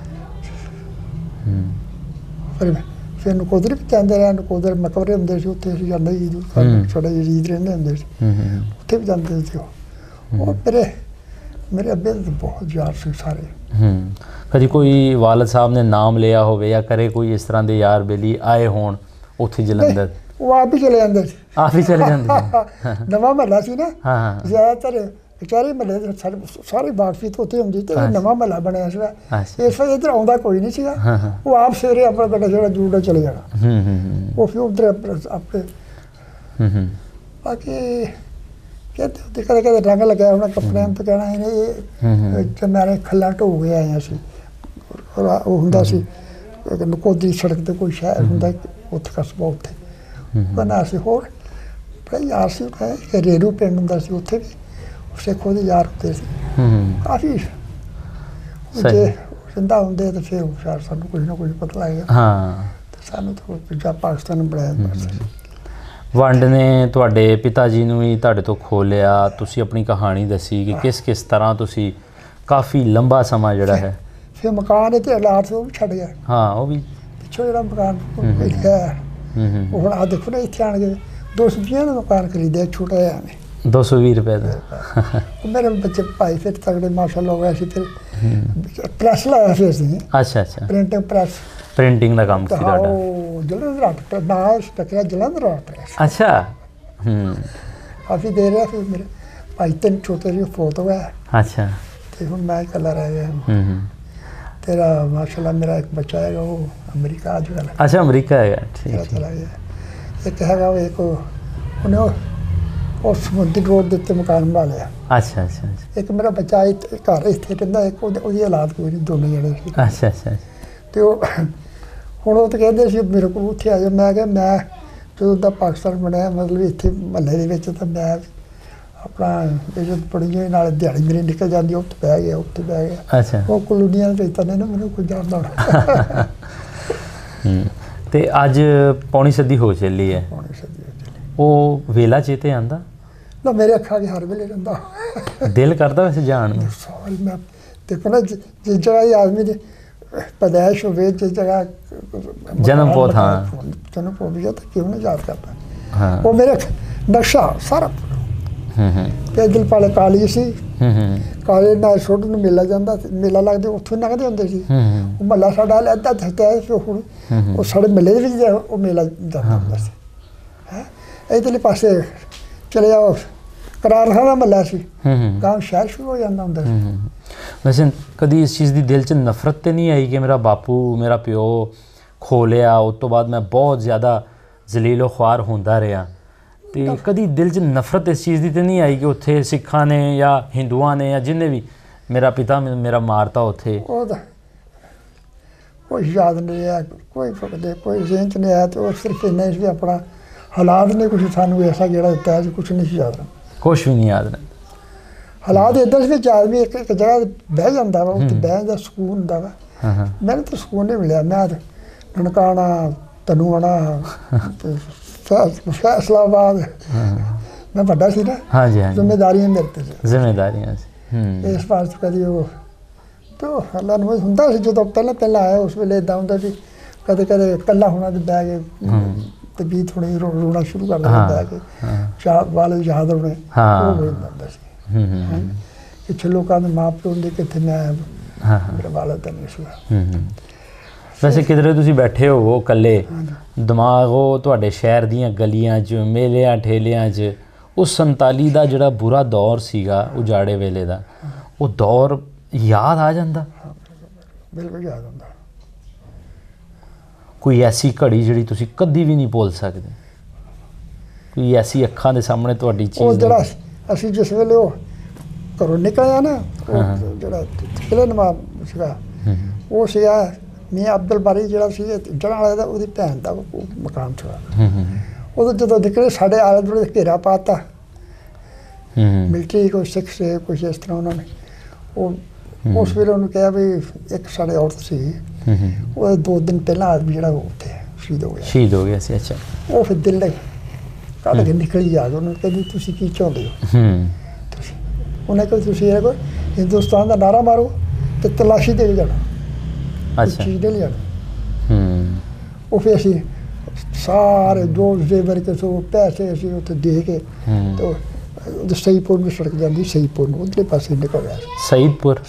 ਫਿਰ ਨਕੋਦਰ ਵੀ ਜਾਂਦੇ ਰਹੇ, ਨਕੋਦਰ ਮਕਬਰੇ ਹੁੰਦੇ ਸੀ, ਉੱਥੇ ਅਸੀਂ ਜਾਂਦੇ ਈਦ, ਸਾਡੇ ਈਦ ਰਹਿੰਦੇ ਹੁੰਦੇ ਸੀ, ਉੱਥੇ ਵੀ ਜਾਂਦੇ ਸੀ। ਉਹ ਮੇਰੇ ਅੱਬੇ ਦੇ ਬਹੁਤ ਯਾਰ ਸੀ ਸਾਰੇ। ਕਦੀ ਕੋਈ ਵਾਲਦ ਸਾਹਿਬ ਨੇ ਨਾਮ ਲਿਆ ਹੋਵੇ, ਜਾਂ ਕਰੇ ਕੋਈ ਇਸ ਤਰ੍ਹਾਂ ਦੇ ਯਾਰ ਬੇਲੀ ਆਏ ਹੋਣ ਉੱਥੇ ਜਲੰਧਰ? ਉਹ ਆਪ ਹੀ ਚਲੇ ਜਾਂਦੇ ਸੀ। ਆਪ ਹੀ ਚਲੇ ਜਾਂਦੇ ਸੀ। ਨਵਾਂ ਮਹੱਲਾ ਸੀ ਨਾ, ਹਾਂ ਜ਼ਿਆਦਾਤਰ ਕਚਹਿਰੀ ਮਹੱਲੇ ਦੇ ਸਾਰੀ ਬਾਕਫੀਤ ਉੱਥੇ ਹੁੰਦੀ ਤੇ ਨਵਾਂ ਮਹੱਲਾ ਬਣਿਆ ਸੀਗਾ। ਇਸ ਵੇਲੇ ਇੱਧਰ ਆਉਂਦਾ ਕੋਈ ਨਹੀਂ ਸੀਗਾ। ਉਹ ਆਪ ਸਵੇਰੇ ਆਪਣਾ ਬੇਟਾ ਜਿਹੜਾ ਜੂੜਾ ਚਲੇ ਜਾਣਾ। ਉਹ ਫਿਰ ਉੱਧਰ ਆਪਣੇ ਬਾਕੀ ਕਹਿੰਦੇ ਕਦੇ ਕਦੇ ਰੰਗ ਲੱਗਿਆ ਹੋਣਾ ਕੱਪੜਿਆਂ ਤੇ ਕਹਿਣਾ ਇਹ ਮੇਰੇ ਖੱਲਾ ਢੋ ਗਿਆ ਆਇਆ ਸੀ। ਉਹ ਹੁੰਦਾ ਸੀ ਨਕੋਦੀ ਸੜਕ ਤੇ ਕੋਈ ਸ਼ਹਿਰ ਹੁੰਦਾ ਉੱਥੇ ਕਸਬਾ ਉੱਥੇ ਬਣਾ ਸੀ। ਹੋਰ ਬੜਾ ਯਾਰ ਸੀ ਕਿ ਰੇਰੂ ਪਿੰਡ ਹੁੰਦਾ ਸੀ ਉੱਥੇ ਵੀ ਸਿੱਖ ਉਹਦੇ ਯਾਰ ਹੁੰਦੇ ਸੀ ਕਾਫੀ। ਜੇ ਜ਼ਿੰਦਾ ਹੁੰਦੇ ਤਾਂ ਫਿਰ ਸ਼ਾਇਦ ਸਾਨੂੰ ਕੁਝ ਨਾ ਕੁਝ ਪਤਾ ਲੱਗ ਗਿਆ। ਹਾਂ ਤੇ ਸਾਨੂੰ ਤਾਂ ਪੰਜਾਬ ਪਾਕਿਸਤਾਨ ਬਣਾਇਆ। ਵੰਡ ਨੇ ਤੁਹਾਡੇ ਪਿਤਾ ਜੀ ਨੂੰ ਵੀ ਤੁਹਾਡੇ ਤੋਂ ਖੋਹ ਲਿਆ। ਤੁਸੀਂ ਆਪਣੀ ਕਹਾਣੀ ਦੱਸੀ ਕਿ ਕਿਸ ਤਰ੍ਹਾਂ ਤੁਸੀਂ ਕਾਫੀ ਲੰਬਾ ਸਮਾਂ ਜਿਹੜਾ ਹੈ ਫਿਰ ਮਕਾਨ ਤੇ ਹਾਲਾਤ ਸੀ ਉਹ ਵੀ ਛੱਡ ਗਿਆ। ਹਾਂ ਉਹ ਵੀ ਪਿੱਛੋਂ ਜਿਹੜਾ ਮਕਾਨ ਹੈ ਉਹ ਹੁਣ ਆ ਦੇਖੋ ਨਾ ਇੱਥੇ ਆਣ ਕੇ 220 ਦਾ ਮਕਾਨ ਖਰੀਦਿਆ ਛੋਟਾ ਜਿਹਾ ਨੇ 220 ਰੁਪਏ ਦਾ। ਮੇਰੇ ਬੱਚੇ ਭਾਈ ਫਿਰ ਤਗੜੇ ਮਾਸ਼ਾਅੱਲਾ ਹੋ ਗਏ ਸੀ। ਫਿਰ ਪ੍ਰੈਸ ਲਾਇਆ ਸੀ ਅਸੀਂ। ਅੱਛਾ ਅੱਛਾ ਪ੍ਰਿੰਟਿੰਗ ਪ੍ਰੈਸ ਪ੍ਰਿੰਟਿੰਗ ਦਾ ਕੰਮ ਸੀ ਤੁਹਾਡਾ। ਉਹ ਜਲੰਧਰ ਆਟ ਨਾ ਟੱਕਰਿਆ ਜਲੰਧਰ ਆਟ। ਅੱਛਾ ਕਾਫੀ ਦੇਰ ਰਿਹਾ ਫਿਰ ਮੇਰੇ ਭਾਈ ਤਿੰਨ ਛੋਟੇ ਜਿਹੇ ਫੋਟੋ ਹੈ। ਅੱਛਾ ਤੇ ਹੁਣ ਮੈਂ ਇਕੱਲਾ ਰਹਿ ਗਿਆ। ਤੇਰਾ ਮਾਸ਼ਾਅੱਲਾ ਮੇਰਾ ਇੱਕ ਬੱਚਾ ਹੈਗਾ ਉਹ ਅਮਰੀਕਾ ਅੱਜ ਕੱਲ੍ਹ। ਅੱਛਾ ਅਮਰੀਕਾ ਹੈਗਾ ਠੀਕ ਹੈ। ਚਲਾ ਗਿਆ। ਇੱਕ ਹੈਗਾ ਉਹ ਇੱਕ ਉਹਨੇ ਉਹ ਸਮੁੰਦਰੀ ਰੋਡ ਦੇ ਉੱਤੇ ਮਕਾਨ ਬਣਾ ਲਿਆ। ਅੱਛਾ ਅੱਛਾ ਇੱਕ ਮੇਰਾ ਬੱਚਾ ਘਰ ਇੱਥੇ ਰਹਿੰਦਾ ਇੱਕ ਉਹਦੀ ਹਾਲਾਤ ਕੋਈ ਨਹੀਂ ਦੋਨੇ ਜਣੇ ਸੀ। ਅੱਛਾ ਅੱਛਾ ਤੇ ਉਹ ਹੁਣ ਉਹ ਤਾਂ ਕਹਿੰਦੇ ਸੀ ਮੇਰੇ ਕੋਲ ਉੱਥੇ ਆ ਜਾ। ਮੈਂ ਕਿਹਾ ਮੈਂ ਜਦੋਂ ਦਾ ਪਾਕਿਸਤਾਨ ਬਣਿਆ ਮਤਲਬ ਇੱਥੇ ਮਹੱਲੇ ਦੇ ਵਿੱਚ ਤਾਂ ਮੈਂ ਆਪਣਾ ਜਦੋਂ ਪੜ੍ਹੀ ਨਾਲ ਦਿਹਾੜੀ ਮੇਰੀ ਨਿਕਲ ਜਾਂਦੀ ਉੱਥੇ ਬਹਿ ਗਿਆ ਉੱਥੇ ਬਹਿ ਗਿਆ। ਅੱਛਾ ਉਹ ਕਲੋਨੀਆਂ ਦੇ ਵਿੱਚ ਤਾਂ ਨਹੀਂ ਨਾ ਮੈਨੂੰ ਕੋਈ ਜਾਣਦਾ ਹੋਣਾ। ਤੇ ਅੱਜ ਪੌਣੀ ਸਦੀ ਹੋ ਚੱਲੀ ਹੈ। ਪੌਣੀ ਸਦੀ ਹੋ ਚੱਲੀ। ਉਹ ਵੇਲਾ ਚੇਤੇ ਆਂਦਾ ਨਾ ਮੇਰੇ ਅੱਖਾਂ 'ਚ ਹਰ ਵੇਲੇ ਰਹਿੰਦਾ। ਦਿਲ ਕਰਦਾ ਵੈਸੇ ਜਾਣ ਨੂੰ। ਸਾਲ ਮੈਂ ਦੇਖੋ ਨਾ ਜਿਸ ਜਗ੍ਹਾ ਹੀ ਆਦਮੀ ਦੀ ਪੈਦਾਇਸ਼ ਹੋਵੇ ਜਿਸ ਜਗ੍ਹਾ ਜਨਮ ਪੋ ਥਾਂ ਜਨਮ ਪੋ ਵੀ ਤਾਂ ਕਿਉਂ ਨਹੀਂ ਯਾਦ ਕਰਦਾ। ਹਾਂ ਉਹ ਮੇਰੇ ਨਕਸ਼ਾ ਸਾਰਾ ਪੈਦਲ ਪਾਲੇ ਕਾਲੀ ਸੀ। ਕਾਲੇ ਨਾਲ ਛੋਟੇ ਨੂੰ ਮੇਲਾ ਜਾਂਦਾ ਮੇਲਾ ਲੱਗਦੇ ਉੱਥੋਂ ਲੰਘਦੇ ਹੁੰਦੇ ਸੀ। ਉਹ ਮਹੱਲਾ ਸਾਡਾ ਅੱਧਾ ਥੱਕਿਆ ਸੀ। ਹੁਣ ਉਹ ਸਾਡੇ ਮਹੱਲੇ ਦੇ ਵਿੱਚ ਉਹ ਮੇਲਾ ਜਾਂਦਾ ਹੁੰਦਾ ਸੀ। ਹੈ ਇੱਧਰਲੇ ਪਾਸੇ ਚਲੇ ਜਾਓ ਕਰਾਰਖਾਨਾ ਮਹੱਲਾ ਸੀ। ਗਾਂਵ ਸ਼ਹਿਰ ਸ਼ੁਰੂ ਹੋ ਜਾਂਦਾ ਹੁੰਦਾ ਸੀ। ਵੈਸੇ ਕਦੀ ਇਸ ਚੀਜ਼ ਦੀ ਦਿਲ 'ਚ ਨਫ਼ਰਤ ਤਾਂ ਨਹੀਂ ਆਈ ਕਿ ਮੇਰਾ ਬਾਪੂ ਮੇਰਾ ਪਿਓ ਖੋਹ ਲਿਆ ਉਸ ਤੋਂ ਬਾਅਦ ਮੈਂ ਬਹੁਤ ਜ਼ਿਆਦਾ ਜ਼ਲੀਲੋ ਖ਼ੁਆਰ ਹੁੰਦਾ ਰਿਹਾ ਤੇ ਕਦੀ ਦਿਲ 'ਚ ਨਫ਼ਰਤ ਇਸ ਚੀਜ਼ ਦੀ ਤਾਂ ਨਹੀਂ ਆਈ ਕਿ ਉੱਥੇ ਸਿੱਖਾਂ ਨੇ ਜਾਂ ਹਿੰਦੂਆਂ ਨੇ ਜਾਂ ਜਿਹਨੇ ਵੀ ਮੇਰਾ ਪਿਤਾ ਮੇਰਾ ਮਾਰਤਾ ਉੱਥੇ? ਉਹਦਾ ਕੋਈ ਯਾਦ ਨਹੀਂ ਆਇਆ ਕੋਈ ਫਕਦੇ ਕੋਈ ਜ਼ਿਹਨ 'ਚ ਨਹੀਂ ਆਇਆ। ਤੇ ਉਹ ਸਿਰਫ ਇੰਨਾ ਹੀ ਸੀ ਆਪਣਾ ਹਾਲਾਤ ਨੇ ਕੁਛ ਸਾਨੂੰ ਐਸਾ ਜਿਹੜਾ ਦਿੱਤਾ ਹੈ ਕੁਛ ਨਹੀਂ ਸੀ ਯਾਦ। ਕੁਛ ਵੀ ਨਹੀਂ ਯਾਦ। ਹਾਲਾਤ ਇੱਦਾਂ ਵਿੱਚ ਆਦਮੀ ਇੱਕ ਜਗ੍ਹਾ ਬਹਿ ਜਾਂਦਾ ਵਾ ਉੱਥੇ ਬਹਿਣ ਦਾ ਸਕੂਨ ਹੁੰਦਾ ਵਾ। ਮੈਨੂੰ ਤਾਂ ਸਕੂਨ ਨਹੀਂ ਮਿਲਿਆ। ਮੈਂ ਨਨਕਾਣਾ ਤਨੂਆਣਾ ਫੈਸਲਾਬਾਦ ਮੈਂ ਵੱਡਾ ਸੀ ਨਾ। ਹਾਂਜੀ ਜ਼ਿੰਮੇਦਾਰੀਆਂ ਮੇਰੇ 'ਤੇ ਜ਼ਿੰਮੇਦਾਰੀਆਂ ਸੀ ਇਸ ਵਾਸਤੇ ਕਦੀ ਉਹ ਤਾਂ ਅੱਲਾ ਨੂੰ ਹੁੰਦਾ ਸੀ ਜਦੋਂ ਪਹਿਲਾਂ ਆਇਆ ਉਸ ਵੇਲੇ ਇੱਦਾਂ ਹੁੰਦਾ ਸੀ ਕਦੇ ਕਦੇ ਇਕੱਲਾ ਹੋਣਾ ਤੇ ਬਹਿ ਕੇ ਤੇ ਵੀ ਥੋੜ੍ਹੀ ਰੋਣਾ ਸ਼ੁਰੂ ਕਰ ਦਿੰਦਾ ਬਹਿ ਕੇ ਚਾਹ ਵਾਲੇ ਯਾਦ ਹੋਣੇ ਉਹ ਹੋ ਜਾਂਦਾ ਸੀ। ਪਿੱਛੇ ਲੋਕਾਂ ਦੇ ਮਾਂ ਪਿਓ ਹੁੰਦੇ ਕਿੱਥੇ ਮੈਂ ਮੇਰੇ ਵਾਲਾ ਤਾਂ ਨਹੀਂ ਸੀ। ਵੈਸੇ ਕਿਧਰੇ ਤੁਸੀਂ ਬੈਠੇ ਹੋਵੋ ਇਕੱਲੇ ਦਿਮਾਗ ਉਹ ਤੁਹਾਡੇ ਸ਼ਹਿਰ ਦੀਆਂ ਗਲੀਆਂ 'ਚ ਮੇਲਿਆਂ ਠੇਲਿਆਂ 'ਚ ਉਸ 47 ਦਾ ਜਿਹੜਾ ਬੁਰਾ ਦੌਰ ਸੀਗਾ ਉਜਾੜੇ ਵੇਲੇ ਦਾ ਉਹ ਦੌਰ ਯਾਦ ਆ ਜਾਂਦਾ? ਬਿਲਕੁਲ ਯਾਦ ਆਉਂਦਾ। ਕੋਈ ਐਸੀ ਘੜੀ ਜਿਹੜੀ ਤੁਸੀਂ ਕਦੀ ਵੀ ਨਹੀਂ ਭੁੱਲ ਸਕਦੇ? ਕੋਈ ਐਸੀ ਅੱਖਾਂ ਦੇ ਸਾਹਮਣੇ ਤੁਹਾਡੀ ਚੀਜ਼? ਉਹ ਜਿਹੜਾ ਅਸੀਂ ਜਿਸ ਵੇਲੇ ਉਹ ਘਰੋਂ ਨਿਕਲਿਆ ਨਾ ਉਹ ਜਿਹੜਾ ਕਿਲੇ ਨਵਾਬ ਸੀਗਾ ਉਹ ਸੀਗਾ ਮੀਆਂ ਅਬਦੁਲ ਬਾਰੀ ਜਿਹੜਾ ਸੀ ਜੜ੍ਹਾਂ ਵਾਲੇ ਦਾ ਉਹਦੀ ਭੈਣ ਦਾ ਮਕਾਨ ਸੀਗਾ। ਉਦੋਂ ਜਦੋਂ ਨਿਕਲੇ ਸਾਡੇ ਆਲੇ ਦੁਆਲੇ ਘੇਰਾ ਪਾਤਾ ਮਿਲਟਰੀ ਕੋਈ ਸਿੱਖ ਸੀ ਕੁਛ ਇਸ ਤਰ੍ਹਾਂ ਉਹਨਾਂ ਨੇ ਉਹ ਉਸ ਵੇਲੇ ਉਹਨੂੰ ਕਿਹਾ ਵੀ ਇੱਕ ਸਾਡੇ ਔਰਤ ਸੀ ਉਹ 2 ਦਿਨ ਪਹਿਲਾਂ ਆਦਮੀ ਜਿਹੜਾ ਉੱਥੇ ਸ਼ਹੀਦ ਹੋ ਗਿਆ ਸੀ। ਅੱਛਾ ਉਹ ਫਿਰ ਦਿਲ ਲਈ ਕੱਢ ਕੇ ਨਿਕਲੀ ਆ ਉਹਨੂੰ ਕਹਿੰਦੀ ਤੁਸੀਂ ਕੀ ਚਾਹੁੰਦੇ ਹੋ? ਤੁਸੀਂ ਉਹਨੇ ਕਿਹਾ ਤੁਸੀਂ ਇਹ ਹਿੰਦੁਸਤਾਨ ਦਾ ਨਾਰਾ ਮਾਰੋ ਤੇ ਤਲਾਸ਼ੀ ਦੇ ਜਾਣਾ। ਅੱਛਾ ਚੀਜ਼ ਦੇ ਲਿਆਣਾ। ਉਹ ਫਿਰ ਅਸੀਂ ਸਾਰੇ ਜੋ ਜ਼ੇਵਰ ਕੇ ਸੋ ਪੈਸੇ ਅਸੀਂ ਉੱਥੇ ਦੇ ਕੇ ਤੇ ਉਹਦੇ ਸਹੀਪੁਰ ਨੂੰ ਸੜਕ ਜਾਂਦੀ ਸਹੀਪੁਰ ਨੂੰ ਉਧਰਲੇ ਪਾਸੇ ਨਿਕਲ ਗਿਆ। ਸਹੀਦਪੁਰ?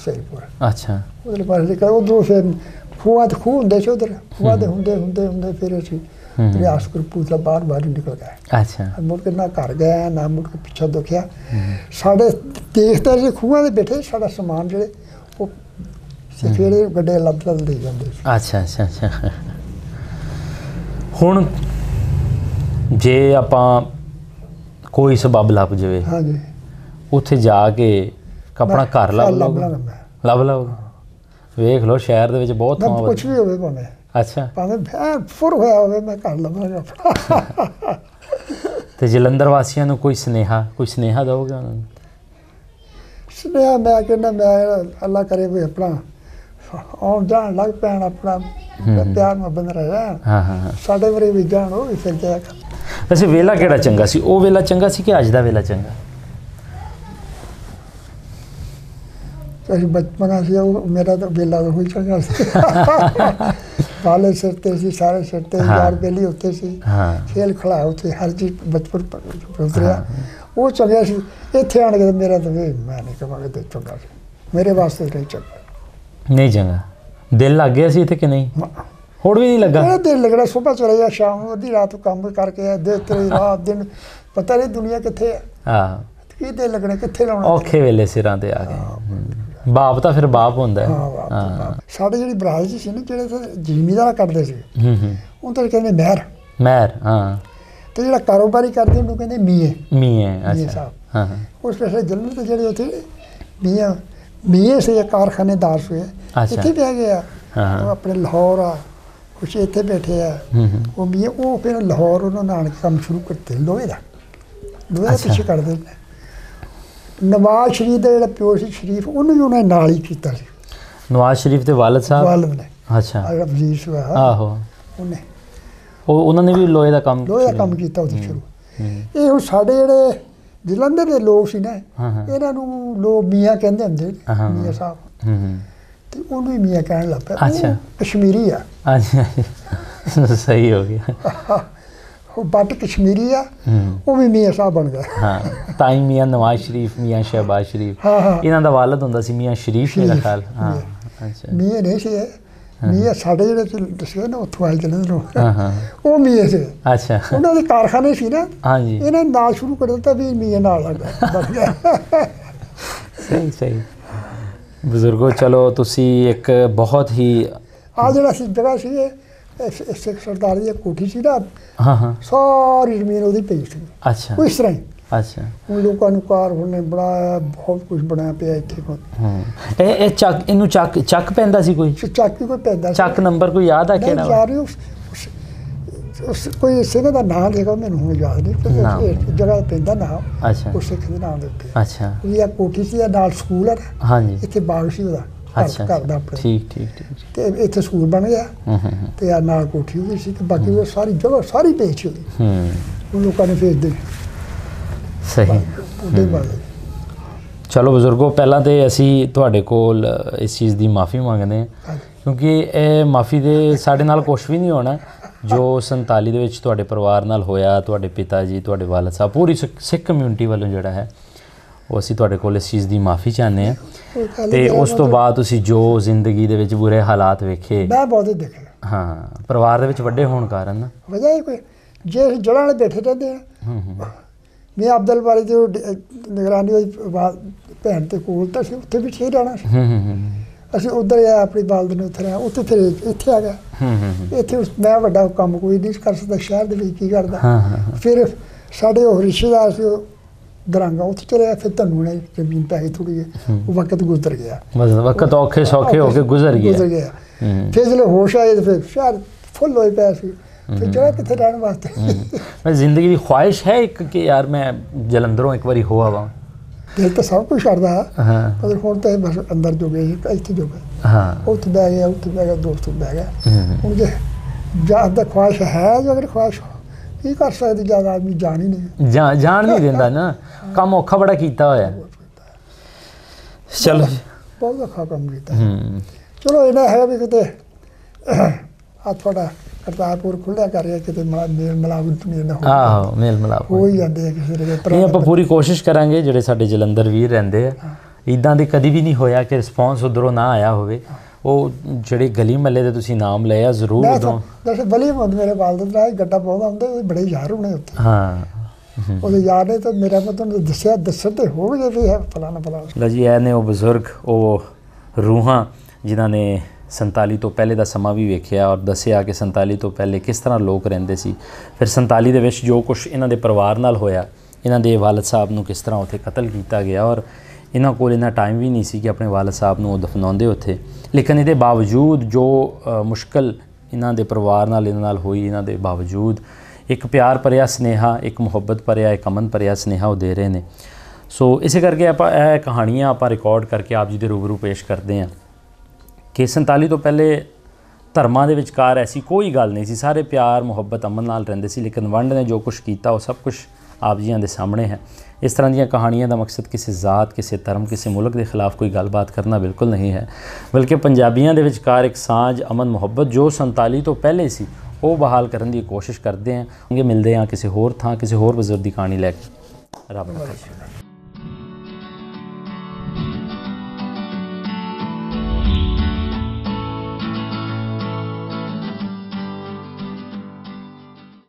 ਅੱਛਾ ਉਧਰਲੇ ਪਾਸੇ ਨਿਕਲ ਉਧਰੋਂ ਫਿਰ ਖੂਹਾਂ ਤੇ ਖੂਹ ਹੁੰਦੇ ਸੀ ਉਧਰ ਖੂਹਾਂ ਦੇ ਹੁੰਦੇ ਫਿਰ ਅਸੀਂ ਰਿਆਸ ਕਪੂਰਥਲਾ ਬਾਹਰ ਹੀ ਨਿਕਲ ਗਏ। ਅੱਛਾ। ਮੁੜ ਕੇ ਨਾ ਘਰ ਗਏ ਨਾ ਮੁੜ ਕੇ ਪਿੱਛਾ ਦੇਖਿਆ। ਸਾਡੇ ਦੇਖਦੇ ਸੀ ਖੂਹਾਂ ਦੇ ਬੈਠੇ ਸਾਡਾ ਸਮਾਨ ਜਿਹੜੇ ਉਹ ਸਫੇੜੇ ਗੱਡੇ ਲੱਦ ਦੇ ਜਾਂਦੇ ਸੀ। ਅੱਛਾ ਅੱਛਾ ਅੱਛਾ। ਹੁਣ ਜੇ ਆਪਾਂ ਕੋਈ ਸਬੱਬ ਲੱਭ ਜਾਵੇ, ਹਾਂਜੀ, ਉੱਥੇ ਜਾ ਕੇ ਆਪਣਾ ਘਰ ਲੱਭ ਲਓ। ਵੇਖ ਲਓ ਸ਼ਹਿਰ ਦੇ ਵਿੱਚ ਬਹੁਤ ਥਾਂ ਕੁਛ ਵੀ ਹੋਵੇ ਭਾਵੇਂ। ਅੱਛਾ। ਭਾਵੇਂ ਫੁਰ ਹੋਇਆ ਹੋਵੇ ਮੈਂ ਘਰ ਲੱਭਾਂਗਾ ਆਪਣਾ। ਤੇ ਜਲੰਧਰ ਵਾਸੀਆਂ ਨੂੰ ਕੋਈ ਸੁਨੇਹਾ ਦਿਓਗੇ ਉਹਨਾਂ ਨੂੰ? ਸੁਨੇਹਾ ਮੈਂ ਕਹਿੰਦਾ ਮੈਂ ਅੱਲਾ ਕਰੇ ਵੀ ਆਪਣਾ ਆਉਣ ਜਾਣ ਲੱਗ ਪੈਣ, ਆਪਣਾ ਪਿਆਰ ਮੁਹੱਬਤ ਰਹਿ। ਹਾਂ। ਸਾਡੇ ਵਰੇ ਵੀ ਜਾਣ ਉਹ ਵੀ ਫਿਰ ਜਾਇਆ ਕਰ। ਵੈਸੇ ਵੇਲਾ ਕਿਹੜਾ ਚੰਗਾ ਸੀ? ਉਹ ਵੇਲਾ ਚੰਗਾ ਸੀ ਕਿ ਅੱਜ ਦਾ ਵੇਲਾ ਚੰਗਾ? ਅਸੀਂ ਬਚਪਨ ਸੀ ਉਹ ਮੇਰਾ ਤਾਂ ਵੇਲਾ ਤਾਂ ਹੋਈ ਚੰਗਾ ਸੀ। ਬਾਲੇ ਸਿਰ 'ਤੇ ਸੀ, ਸਾਰੇ ਸਿਰ 'ਤੇ ਯਾਰ ਬੇਲੀ ਉੱਤੇ ਸੀ, ਖੇਲ ਖਿਲਾ ਉੱਤੇ ਹਰ ਚੀਜ਼ ਬਚਪਨ ਉਤਰਿਆ ਉਹ ਚੰਗਾ ਸੀ। ਇੱਥੇ ਆਣ ਕੇ ਮੇਰਾ ਤਾਂ ਮੈਂ ਨਹੀਂ ਕਹਾਂਗਾ ਤੇ ਚੰਗਾ ਸੀ, ਮੇਰੇ ਵਾਸਤੇ ਨਹੀਂ ਚੰਗਾ। ਨਹੀਂ ਚੰਗਾ। ਦਿਲ ਲੱਗ ਗਿਆ ਸੀ ਇੱਥੇ ਕਿ ਨਹੀਂ? ਹੁਣ ਵੀ ਨਹੀਂ ਲੱਗਾ? ਮੇਰਾ ਦਿਲ ਲੱਗਣਾ ਸੁਬਾਹ ਚਲੇ ਜਾ, ਸ਼ਾਮ ਨੂੰ ਅੱਧੀ ਰਾਤ ਕੰਮ ਕਰਕੇ ਆ, ਰਾਤ ਦਿਨ ਪਤਾ ਨਹੀਂ ਦੁਨੀਆ ਕਿੱਥੇ ਆ। ਕੀ ਦਿਲ ਲੱਗਣਾ, ਕਿੱਥੇ ਲਾਉਣਾ? ਔਖੇ ਵੇਲੇ ਸਿਰਾਂ ਤੇ ਆ ਗਏ। ਬਾਪ ਤਾਂ ਫਿਰ ਬਾਪ ਹੁੰਦਾ ਹੈ। ਸਾਡੇ ਜਿਹੜੀ ਬਰਾਜ ਸੀ ਨਾ, ਜਿਹੜੇ ਜ਼ਿਮੀਂਦਾਰ ਕਰਦੇ ਸੀ ਉਹ ਤਾਂ ਕਹਿੰਦੇ ਮਹਿਰ। ਹਾਂ। ਤੇ ਜਿਹੜਾ ਕਾਰੋਬਾਰੀ ਕਰਦੇ ਉਹਨੂੰ ਕਹਿੰਦੇ ਮੀਏ। ਅੱਛਾ। ਹਾਂ। ਉਸ ਵੇਲੇ ਜਲੰਧਰ ਤੇ ਜਿਹੜੇ ਉੱਥੇ ਮੀਏ ਸੀ, ਕਾਰਖਾਨੇਦਾਰ ਸੀ, ਇੱਥੇ ਬਹਿ ਗਏ ਆ। ਉਹ ਆਪਣੇ ਲਾਹੌਰ ਆ, ਕੁਛ ਇੱਥੇ ਬੈਠੇ ਆ ਉਹ ਮੀਏ। ਉਹ ਫਿਰ ਲਾਹੌਰ ਉਹਨਾਂ ਨਾਲ ਕੰਮ ਸ਼ੁਰੂ ਕਰਤੇ ਲੋਹੇ ਦਾ ਪਿੱਛੇ ਕਰਦੇ ਨੇ। ਨਵਾਜ਼ ਸ਼ਰੀਫ ਦਾ ਜਿਹੜਾ ਪਿਓ ਸੀ ਸ਼ਰੀਫ, ਉਹਨੂੰ ਵੀ ਉਹਨਾਂ ਨਾਲ ਹੀ ਕੀਤਾ ਸੀ। ਨਵਾਜ਼ ਸ਼ਰੀਫ ਦੇ ਵਾਲਿਦ ਸਾਹਿਬ ਨੇ। ਅੱਛਾ। ਵਜ਼ੀਰ ਸੀ ਆਹੋ। ਉਹਨਾਂ ਨੇ ਵੀ ਲੋਹੇ ਦਾ ਕੰਮ ਕੀਤਾ ਉੱਥੇ ਸ਼ੁਰੂ। ਇਹ ਹੁਣ ਸਾਡੇ ਜਿਹੜੇ ਜਲੰਧਰ ਦੇ ਲੋਕ ਸੀ ਨਾ, ਇਹਨਾਂ ਨੂੰ ਲੋਕ ਮੀਆਂ ਕਹਿੰਦੇ ਹੁੰਦੇ, ਮੀਆਂ ਸਾਹਿਬ, ਤੇ ਉਹਨੂੰ ਹੀ ਮੀਆਂ ਕਹਿਣ ਲੱਗ ਪਿਆ। ਅੱਛਾ। ਕਸ਼ਮੀਰੀ ਆ। ਸਹੀ ਹੋ ਗਿਆ। ਉਹ ਬੱਟ ਕਸ਼ਮੀਰੀ ਆ, ਉਹ ਵੀ ਮੀਆਂ ਸਾਹਿਬ ਬਣ ਗਿਆ। ਹਾਂ, ਤਾਂ ਹੀ ਮੀਆਂ ਨਵਾਜ਼ ਸ਼ਰੀਫ, ਮੀਆਂ ਸ਼ਹਿਬਾਜ਼ ਸ਼ਰੀਫ, ਇਹਨਾਂ ਦਾ ਵਾਲਦ ਹੁੰਦਾ ਸੀ ਮੀਆਂ ਸ਼ਰੀਫ ਮੇਰਾ ਖਿਆਲ। ਹਾਂ। ਅੱਛਾ। ਮੀਆਂ ਨਹੀਂ ਸੀ ਮੀਆਂ, ਸਾਡੇ ਜਿਹੜੇ ਦੱਸਿਆ ਨਾ ਉੱਥੋਂ ਆਏ ਜਲੰਧਰੋਂ, ਉਹ ਮੀਆਂ ਸੀ। ਅੱਛਾ। ਉਹਨਾਂ ਦੇ ਕਾਰਖਾਨੇ ਸੀ ਨਾ। ਹਾਂਜੀ। ਇਹਨਾਂ ਨੇ ਨਾਲ ਸ਼ੁਰੂ ਕਰ ਦਿੱਤਾ ਵੀ ਮੀਆਂ ਨਾਲ ਬਣ ਗਿਆ। ਸਹੀ। ਬਜ਼ੁਰਗੋ, ਚਲੋ ਤੁਸੀਂ ਇੱਕ ਬਹੁਤ ਹੀ ਜਿਹੜਾ ਸੀ ਜਗ੍ਹਾ ਸੀ, ਇਹ ਸਿੱਖ ਸਰਦਾਰ ਦੀ ਕੋਠੀ ਸੀ ਨਾ। ਸਾਰੀ ਜ਼ਮੀਨ ਉਹਦੀ ਪਈ ਸੀ। ਅੱਛਾ। ਇਸ ਤਰ੍ਹਾਂ ਹੀ। ਅੱਛਾ। ਹੁਣ ਲੋਕਾਂ ਨੂੰ ਕਾਰ ਨੇ ਬਣਾਇਆ, ਬਹੁਤ ਕੁਝ ਬਣਾਇਆ ਪਿਆ ਇੱਥੇ। ਇਹ ਚੱਕ, ਇਹਨੂੰ ਚੱਕ ਪੈਂਦਾ ਸੀ ਕੋਈ? ਚੱਕ ਹੀ ਕੋਈ ਪੈਂਦਾ ਸੀ। ਚੱਕ ਨੰਬਰ ਕੋਈ ਯਾਦ ਆ ਕਿਹੜਾ? ਕੋਈ ਸਿੱਖ ਦਾ ਨਾਮ ਦੇਗਾ, ਮੈਨੂੰ ਹੁਣ ਯਾਦ ਨਹੀਂ। ਜਗ੍ਹਾ ਪੈਂਦਾ ਨਾਮ। ਅੱਛਾ। ਉਹ ਸਿੱਖ ਦੇ ਨਾਮ ਦੇ ਉੱਤੇ। ਅੱਛਾ। ਇਹ ਕੋਠੀ ਸੀ, ਨਾਲ ਸਕੂਲ ਹੈ। ਹਾਂਜੀ। ਇੱਥੇ ਬਾਗ ਸੀ ਉਹਦਾ। ਅੱਛਾ। ਘਰ ਦਾ ਆਪਣੇ। ਠੀਕ। ਤੇ ਇੱਥੇ ਸਕੂਲ ਬਣ ਗਿਆ ਤੇ ਨਾਲ ਕੋਠੀ ਉਹਦੀ ਸੀ, ਤੇ ਬਾਕੀ ਉਹ ਸਾਰੀ ਜਗ੍ਹਾ ਸਾਰੀ ਵੇਚ ਉਹਦੀ। ਉਹ ਲੋਕਾਂ ਨੇ ਵੇਚ ਦੇ। ਸਹੀ। ਚਲੋ ਬਜ਼ੁਰਗੋ, ਪਹਿਲਾਂ ਤਾਂ ਅਸੀਂ ਤੁਹਾਡੇ ਕੋਲ ਇਸ ਚੀਜ਼ ਦੀ ਮਾफ़ੀ ਮੰਗਦੇ ਹਾਂ, ਕਿਉਂਕਿ ਇਹ ਮਾफ़ੀ ਦੇ ਸਾਡੇ ਨਾਲ ਕੁਛ ਵੀ ਨਹੀਂ ਹੋਣਾ ਜੋ 47 ਦੇ ਵਿੱਚ ਤੁਹਾਡੇ ਪਰਿਵਾਰ ਨਾਲ ਹੋਇਆ। ਤੁਹਾਡੇ ਪਿਤਾ ਜੀ, ਤੁਹਾਡੇ ਵਾਲਦ ਸਾਹਿਬ, ਪੂਰੀ ਸਿੱਖ ਕਮਿਊਨਿਟੀ ਵੱਲੋਂ ਜਿਹੜਾ ਹੈ ਉਹ ਅਸੀਂ ਤੁਹਾਡੇ ਕੋਲ ਇਸ ਚੀਜ਼ ਦੀ ਮਾफ़ੀ ਚਾਹੁੰਦੇ ਹਾਂ। ਅਤੇ ਉਸ ਤੋਂ ਬਾਅਦ ਤੁਸੀਂ ਜੋ ਜ਼ਿੰਦਗੀ ਦੇ ਵਿੱਚ ਬੁਰੇ ਹਾਲਾਤ ਵੇਖੇ। ਮੈਂ ਬਹੁਤ ਦੇਖੇ। ਹਾਂ। ਪਰਿਵਾਰ ਦੇ ਵਿੱਚ ਵੱਡੇ ਹੋਣ ਕਾਰਨ ਨਾ ਵਜ੍ਹਾ ਕੋਈ ਜੇ ਜੜ੍ਹਾਂ ਵਾਲੇ ਬੈਠੇ ਰਹਿੰਦੇ ਆ। ਮੈਂ ਅਬਦੁਲ ਬਾਰੀ ਦੀ ਨਿਗਰਾਨੀ ਉਹਦੀ ਭੈਣ ਦੇ ਕੋਲ ਤਾਂ ਸੀ, ਉੱਥੇ ਵੀ ਠੀਕ ਰਹਿਣਾ ਸੀ। ਅਸੀਂ ਉੱਧਰ ਆਏ, ਆਪਣੀ ਬਾਲਦ ਨੇ ਉੱਥੇ ਰਿਹਾ, ਉੱਥੇ ਫਿਰ ਇੱਥੇ ਆ ਗਿਆ। ਇੱਥੇ ਮੈਂ ਵੱਡਾ ਕੰਮ ਕੋਈ ਨਹੀਂ ਕਰ ਸਕਦਾ, ਸ਼ਹਿਰ ਦੇ ਵਿੱਚ ਕੀ ਕਰਦਾ। ਫਿਰ ਸਾਡੇ ਉਹ ਰਿਸ਼ਤੇਦਾਰ ਸੀ, ਉਹ ਦਰਾਂਗਾ, ਉੱਥੇ ਚਲਿਆ। ਫਿਰ ਤੁਹਾਨੂੰ ਨੇ ਜ਼ਮੀਨ ਪੈ ਗਈ ਥੋੜ੍ਹੀ ਜਿਹੀ, ਉਹ ਵਕਤ ਗੁਜ਼ਰ ਗਿਆ। ਵਕਤ ਔਖੇ ਸੌਖੇ ਹੋ ਕੇ ਗੁਜ਼ਰ ਗਿਆ। ਫਿਰ ਜਦੋਂ ਹੋਸ਼ ਆਏ ਤਾਂ ਫਿਰ ਸ਼ਹਿਰ ਫੁੱਲ ਹੋਏ ਪਿਆ ਸੀ। ਫਿਰ ਜਗ੍ਹਾ ਕਿੱਥੇ ਰਹਿਣ ਵਾਸਤੇ। ਮੈਂ ਜ਼ਿੰਦਗੀ ਦੀ ਖੁਆਇਸ਼ ਹੈ ਇੱਕ ਕਿ ਯਾਰ ਮੈਂ ਜਲੰਧਰੋਂ ਇੱਕ ਵਾਰੀ ਹੋ ਆਵਾਂ। ਦਿਲ ਤਾਂ ਸਭ ਕੁਛ ਕਰਦਾ, ਪਰ ਹੁਣ ਤਾਂ ਬਸ ਅੰਦਰ ਜੋ ਗਏ, ਇੱਥੇ ਜੋ ਗਏ, ਉੱਥੇ ਬਹਿ ਗਿਆ, ਦੋਸਤ ਬਹਿ ਗਿਆ। ਹੁਣ ਜੇ ਜ਼ਿਆਦਾ ਖੁਆਇਸ਼ ਹੈ, ਜੋ ਅਗਰ ਖੁਆਇਸ਼ ਕੀ ਕਰ ਸਕਦੇ, ਜ਼ਿਆਦਾ ਆਦਮੀ ਜਾਣ ਹੀ ਨਹੀਂ ਜਾਣ ਨਹੀਂ ਦਿੰਦਾ ਨਾ। ਕੰਮ ਔਖਾ ਬੜਾ ਕੀਤਾ ਹੋਇਆ। ਚਲੋ ਬਹੁਤ ਔਖਾ ਕੰਮ ਕੀਤਾ। ਚਲੋ ਇਹਨਾਂ ਹੈਗਾ ਵੀ ਕਿਤੇ ਆ ਤੁਹਾਡਾ ਕਰਤਾਰਪੁਰ ਖੁੱਲ੍ਹਿਆ ਕਰ ਰਿਹਾ, ਕਿਤੇ ਮੇਲ ਮਿਲਾਪ ਦੁਨੀਆ ਦਾ। ਆਹੋ, ਮੇਲ ਮਿਲਾਪ ਹੋ ਹੀ ਜਾਂਦੇ ਆ ਕਿਸੇ ਦੇ। ਨਹੀਂ, ਆਪਾਂ ਪੂਰੀ ਕੋਸ਼ਿਸ਼ ਕਰਾਂਗੇ। ਜਿਹੜੇ ਸਾਡੇ ਜਲੰਧਰ ਵੀਰ ਰਹਿੰਦੇ ਆ, ਇੱਦਾਂ ਦੀ ਕਦੀ ਵੀ ਨਹੀਂ ਹੋਇਆ ਕਿ ਰਿਸਪੌਂਸ ਉੱਧਰੋਂ ਨਾ ਆਇਆ ਹੋਵੇ। ਉਹ ਜਿਹੜੇ ਗਲੀ ਮਹੱਲੇ ਦੇ ਤੁਸੀਂ ਨਾਮ ਲਿਆ ਜ਼ਰੂਰ ਉਦੋਂ ਜੈਸੇ ਬਲੀ ਮੁਹੰਮਦ ਮੇਰੇ ਵਾਲਦ ਦਾ ਗੱਡਾ ਬਹੁਤ ਆਉਂਦੇ ਬੜੇ ਯਾਰ ਹੋਣੇ ਉੱਥੇ। ਹਾਂ ਉਹਦੇ ਯਾਰ ਨੇ ਤਾਂ ਮੇਰਾ ਮੈਂ ਤੁਹਾਨੂੰ ਦੱਸਣ ਤੇ ਹੋ ਗਏ ਵੀ ਹੈ ਫਲਾਣਾ ਫਲਾਣਾ। ਲਓ ਜੀ ਇਹ ਨੇ ਉਹ ਬਜ਼ੁਰਗ, ਉਹ ਰੂਹਾਂ ਜਿਨ੍ਹਾਂ ਨੇ 47 ਤੋਂ ਪਹਿਲੇ ਦਾ ਸਮਾਂ ਵੀ ਵੇਖਿਆ ਔਰ ਦੱਸਿਆ ਕਿ 47 ਤੋਂ ਪਹਿਲੇ ਕਿਸ ਤਰ੍ਹਾਂ ਲੋਕ ਰਹਿੰਦੇ ਸੀ। ਫਿਰ 47 ਦੇ ਵਿੱਚ ਜੋ ਕੁਛ ਇਹਨਾਂ ਦੇ ਪਰਿਵਾਰ ਨਾਲ ਹੋਇਆ, ਇਹਨਾਂ ਦੇ ਵਾਲਦ ਸਾਹਿਬ ਨੂੰ ਕਿਸ ਤਰ੍ਹਾਂ ਉੱਥੇ ਕਤਲ ਕੀਤਾ ਗਿਆ ਔਰ ਇਹਨਾਂ ਕੋਲ ਇੰਨਾ ਟਾਈਮ ਵੀ ਨਹੀਂ ਸੀ ਕਿ ਆਪਣੇ ਵਾਲਦ ਸਾਹਿਬ ਨੂੰ ਉਹ ਦਫਨਾਉਂਦੇ ਉੱਥੇ। ਲੇਕਿਨ ਇਹਦੇ ਬਾਵਜੂਦ ਜੋ ਮੁਸ਼ਕਲ ਇਹਨਾਂ ਦੇ ਪਰਿਵਾਰ ਨਾਲ ਇਹਨਾਂ ਨਾਲ ਹੋਈ, ਇਹਨਾਂ ਦੇ ਬਾਵਜੂਦ ਇੱਕ ਪਿਆਰ ਭਰਿਆ ਸੁਨੇਹਾ, ਇੱਕ ਮੁਹੱਬਤ ਭਰਿਆ, ਇੱਕ ਅਮਨ ਭਰਿਆ ਸੁਨੇਹਾ ਉਹ ਦੇ ਰਹੇ ਨੇ। ਸੋ ਇਸੇ ਕਰਕੇ ਆਪਾਂ ਇਹ ਕਹਾਣੀਆਂ ਆਪਾਂ ਰਿਕਾਰਡ ਕਰਕੇ ਆਪ ਜੀ ਦੇ ਰੂਬਰੂ ਪੇਸ਼ ਕਰਦੇ ਹਾਂ ਕਿ 47 ਤੋਂ ਪਹਿਲੇ ਧਰਮਾਂ ਦੇ ਵਿਚਕਾਰ ਐਸੀ ਕੋਈ ਗੱਲ ਨਹੀਂ ਸੀ, ਸਾਰੇ ਪਿਆਰ ਮੁਹੱਬਤ ਅਮਨ ਨਾਲ ਰਹਿੰਦੇ ਸੀ। ਲੇਕਿਨ ਵੰਡ ਨੇ ਜੋ ਕੁਛ ਕੀਤਾ ਉਹ ਸਭ ਕੁਛ ਆਪ ਜੀਆਂ ਦੇ ਸਾਹਮਣੇ ਹੈ। ਇਸ ਤਰ੍ਹਾਂ ਦੀਆਂ ਕਹਾਣੀਆਂ ਦਾ ਮਕਸਦ ਕਿਸੇ ਜ਼ਾਤ, ਕਿਸੇ ਧਰਮ, ਕਿਸੇ ਮੁਲਕ ਦੇ ਖਿਲਾਫ ਕੋਈ ਗੱਲਬਾਤ ਕਰਨਾ ਬਿਲਕੁਲ ਨਹੀਂ ਹੈ, ਬਲਕਿ ਪੰਜਾਬੀਆਂ ਦੇ ਵਿਚਕਾਰ ਇੱਕ ਸਾਂਝ, ਅਮਨ, ਮੁਹੱਬਤ ਜੋ 47 ਤੋਂ ਪਹਿਲੇ ਸੀ ਉਹ ਬਹਾਲ ਕਰਨ ਦੀ ਕੋਸ਼ਿਸ਼ ਕਰਦੇ ਹਾਂ। ਮਿਲਦੇ ਹਾਂ ਕਿਸੇ ਹੋਰ ਥਾਂ, ਕਿਸੇ ਹੋਰ ਬਜ਼ੁਰਗ ਦੀ ਕਹਾਣੀ ਲੈ ਕੇ। ਰੱਬ ਰੱਖੇ।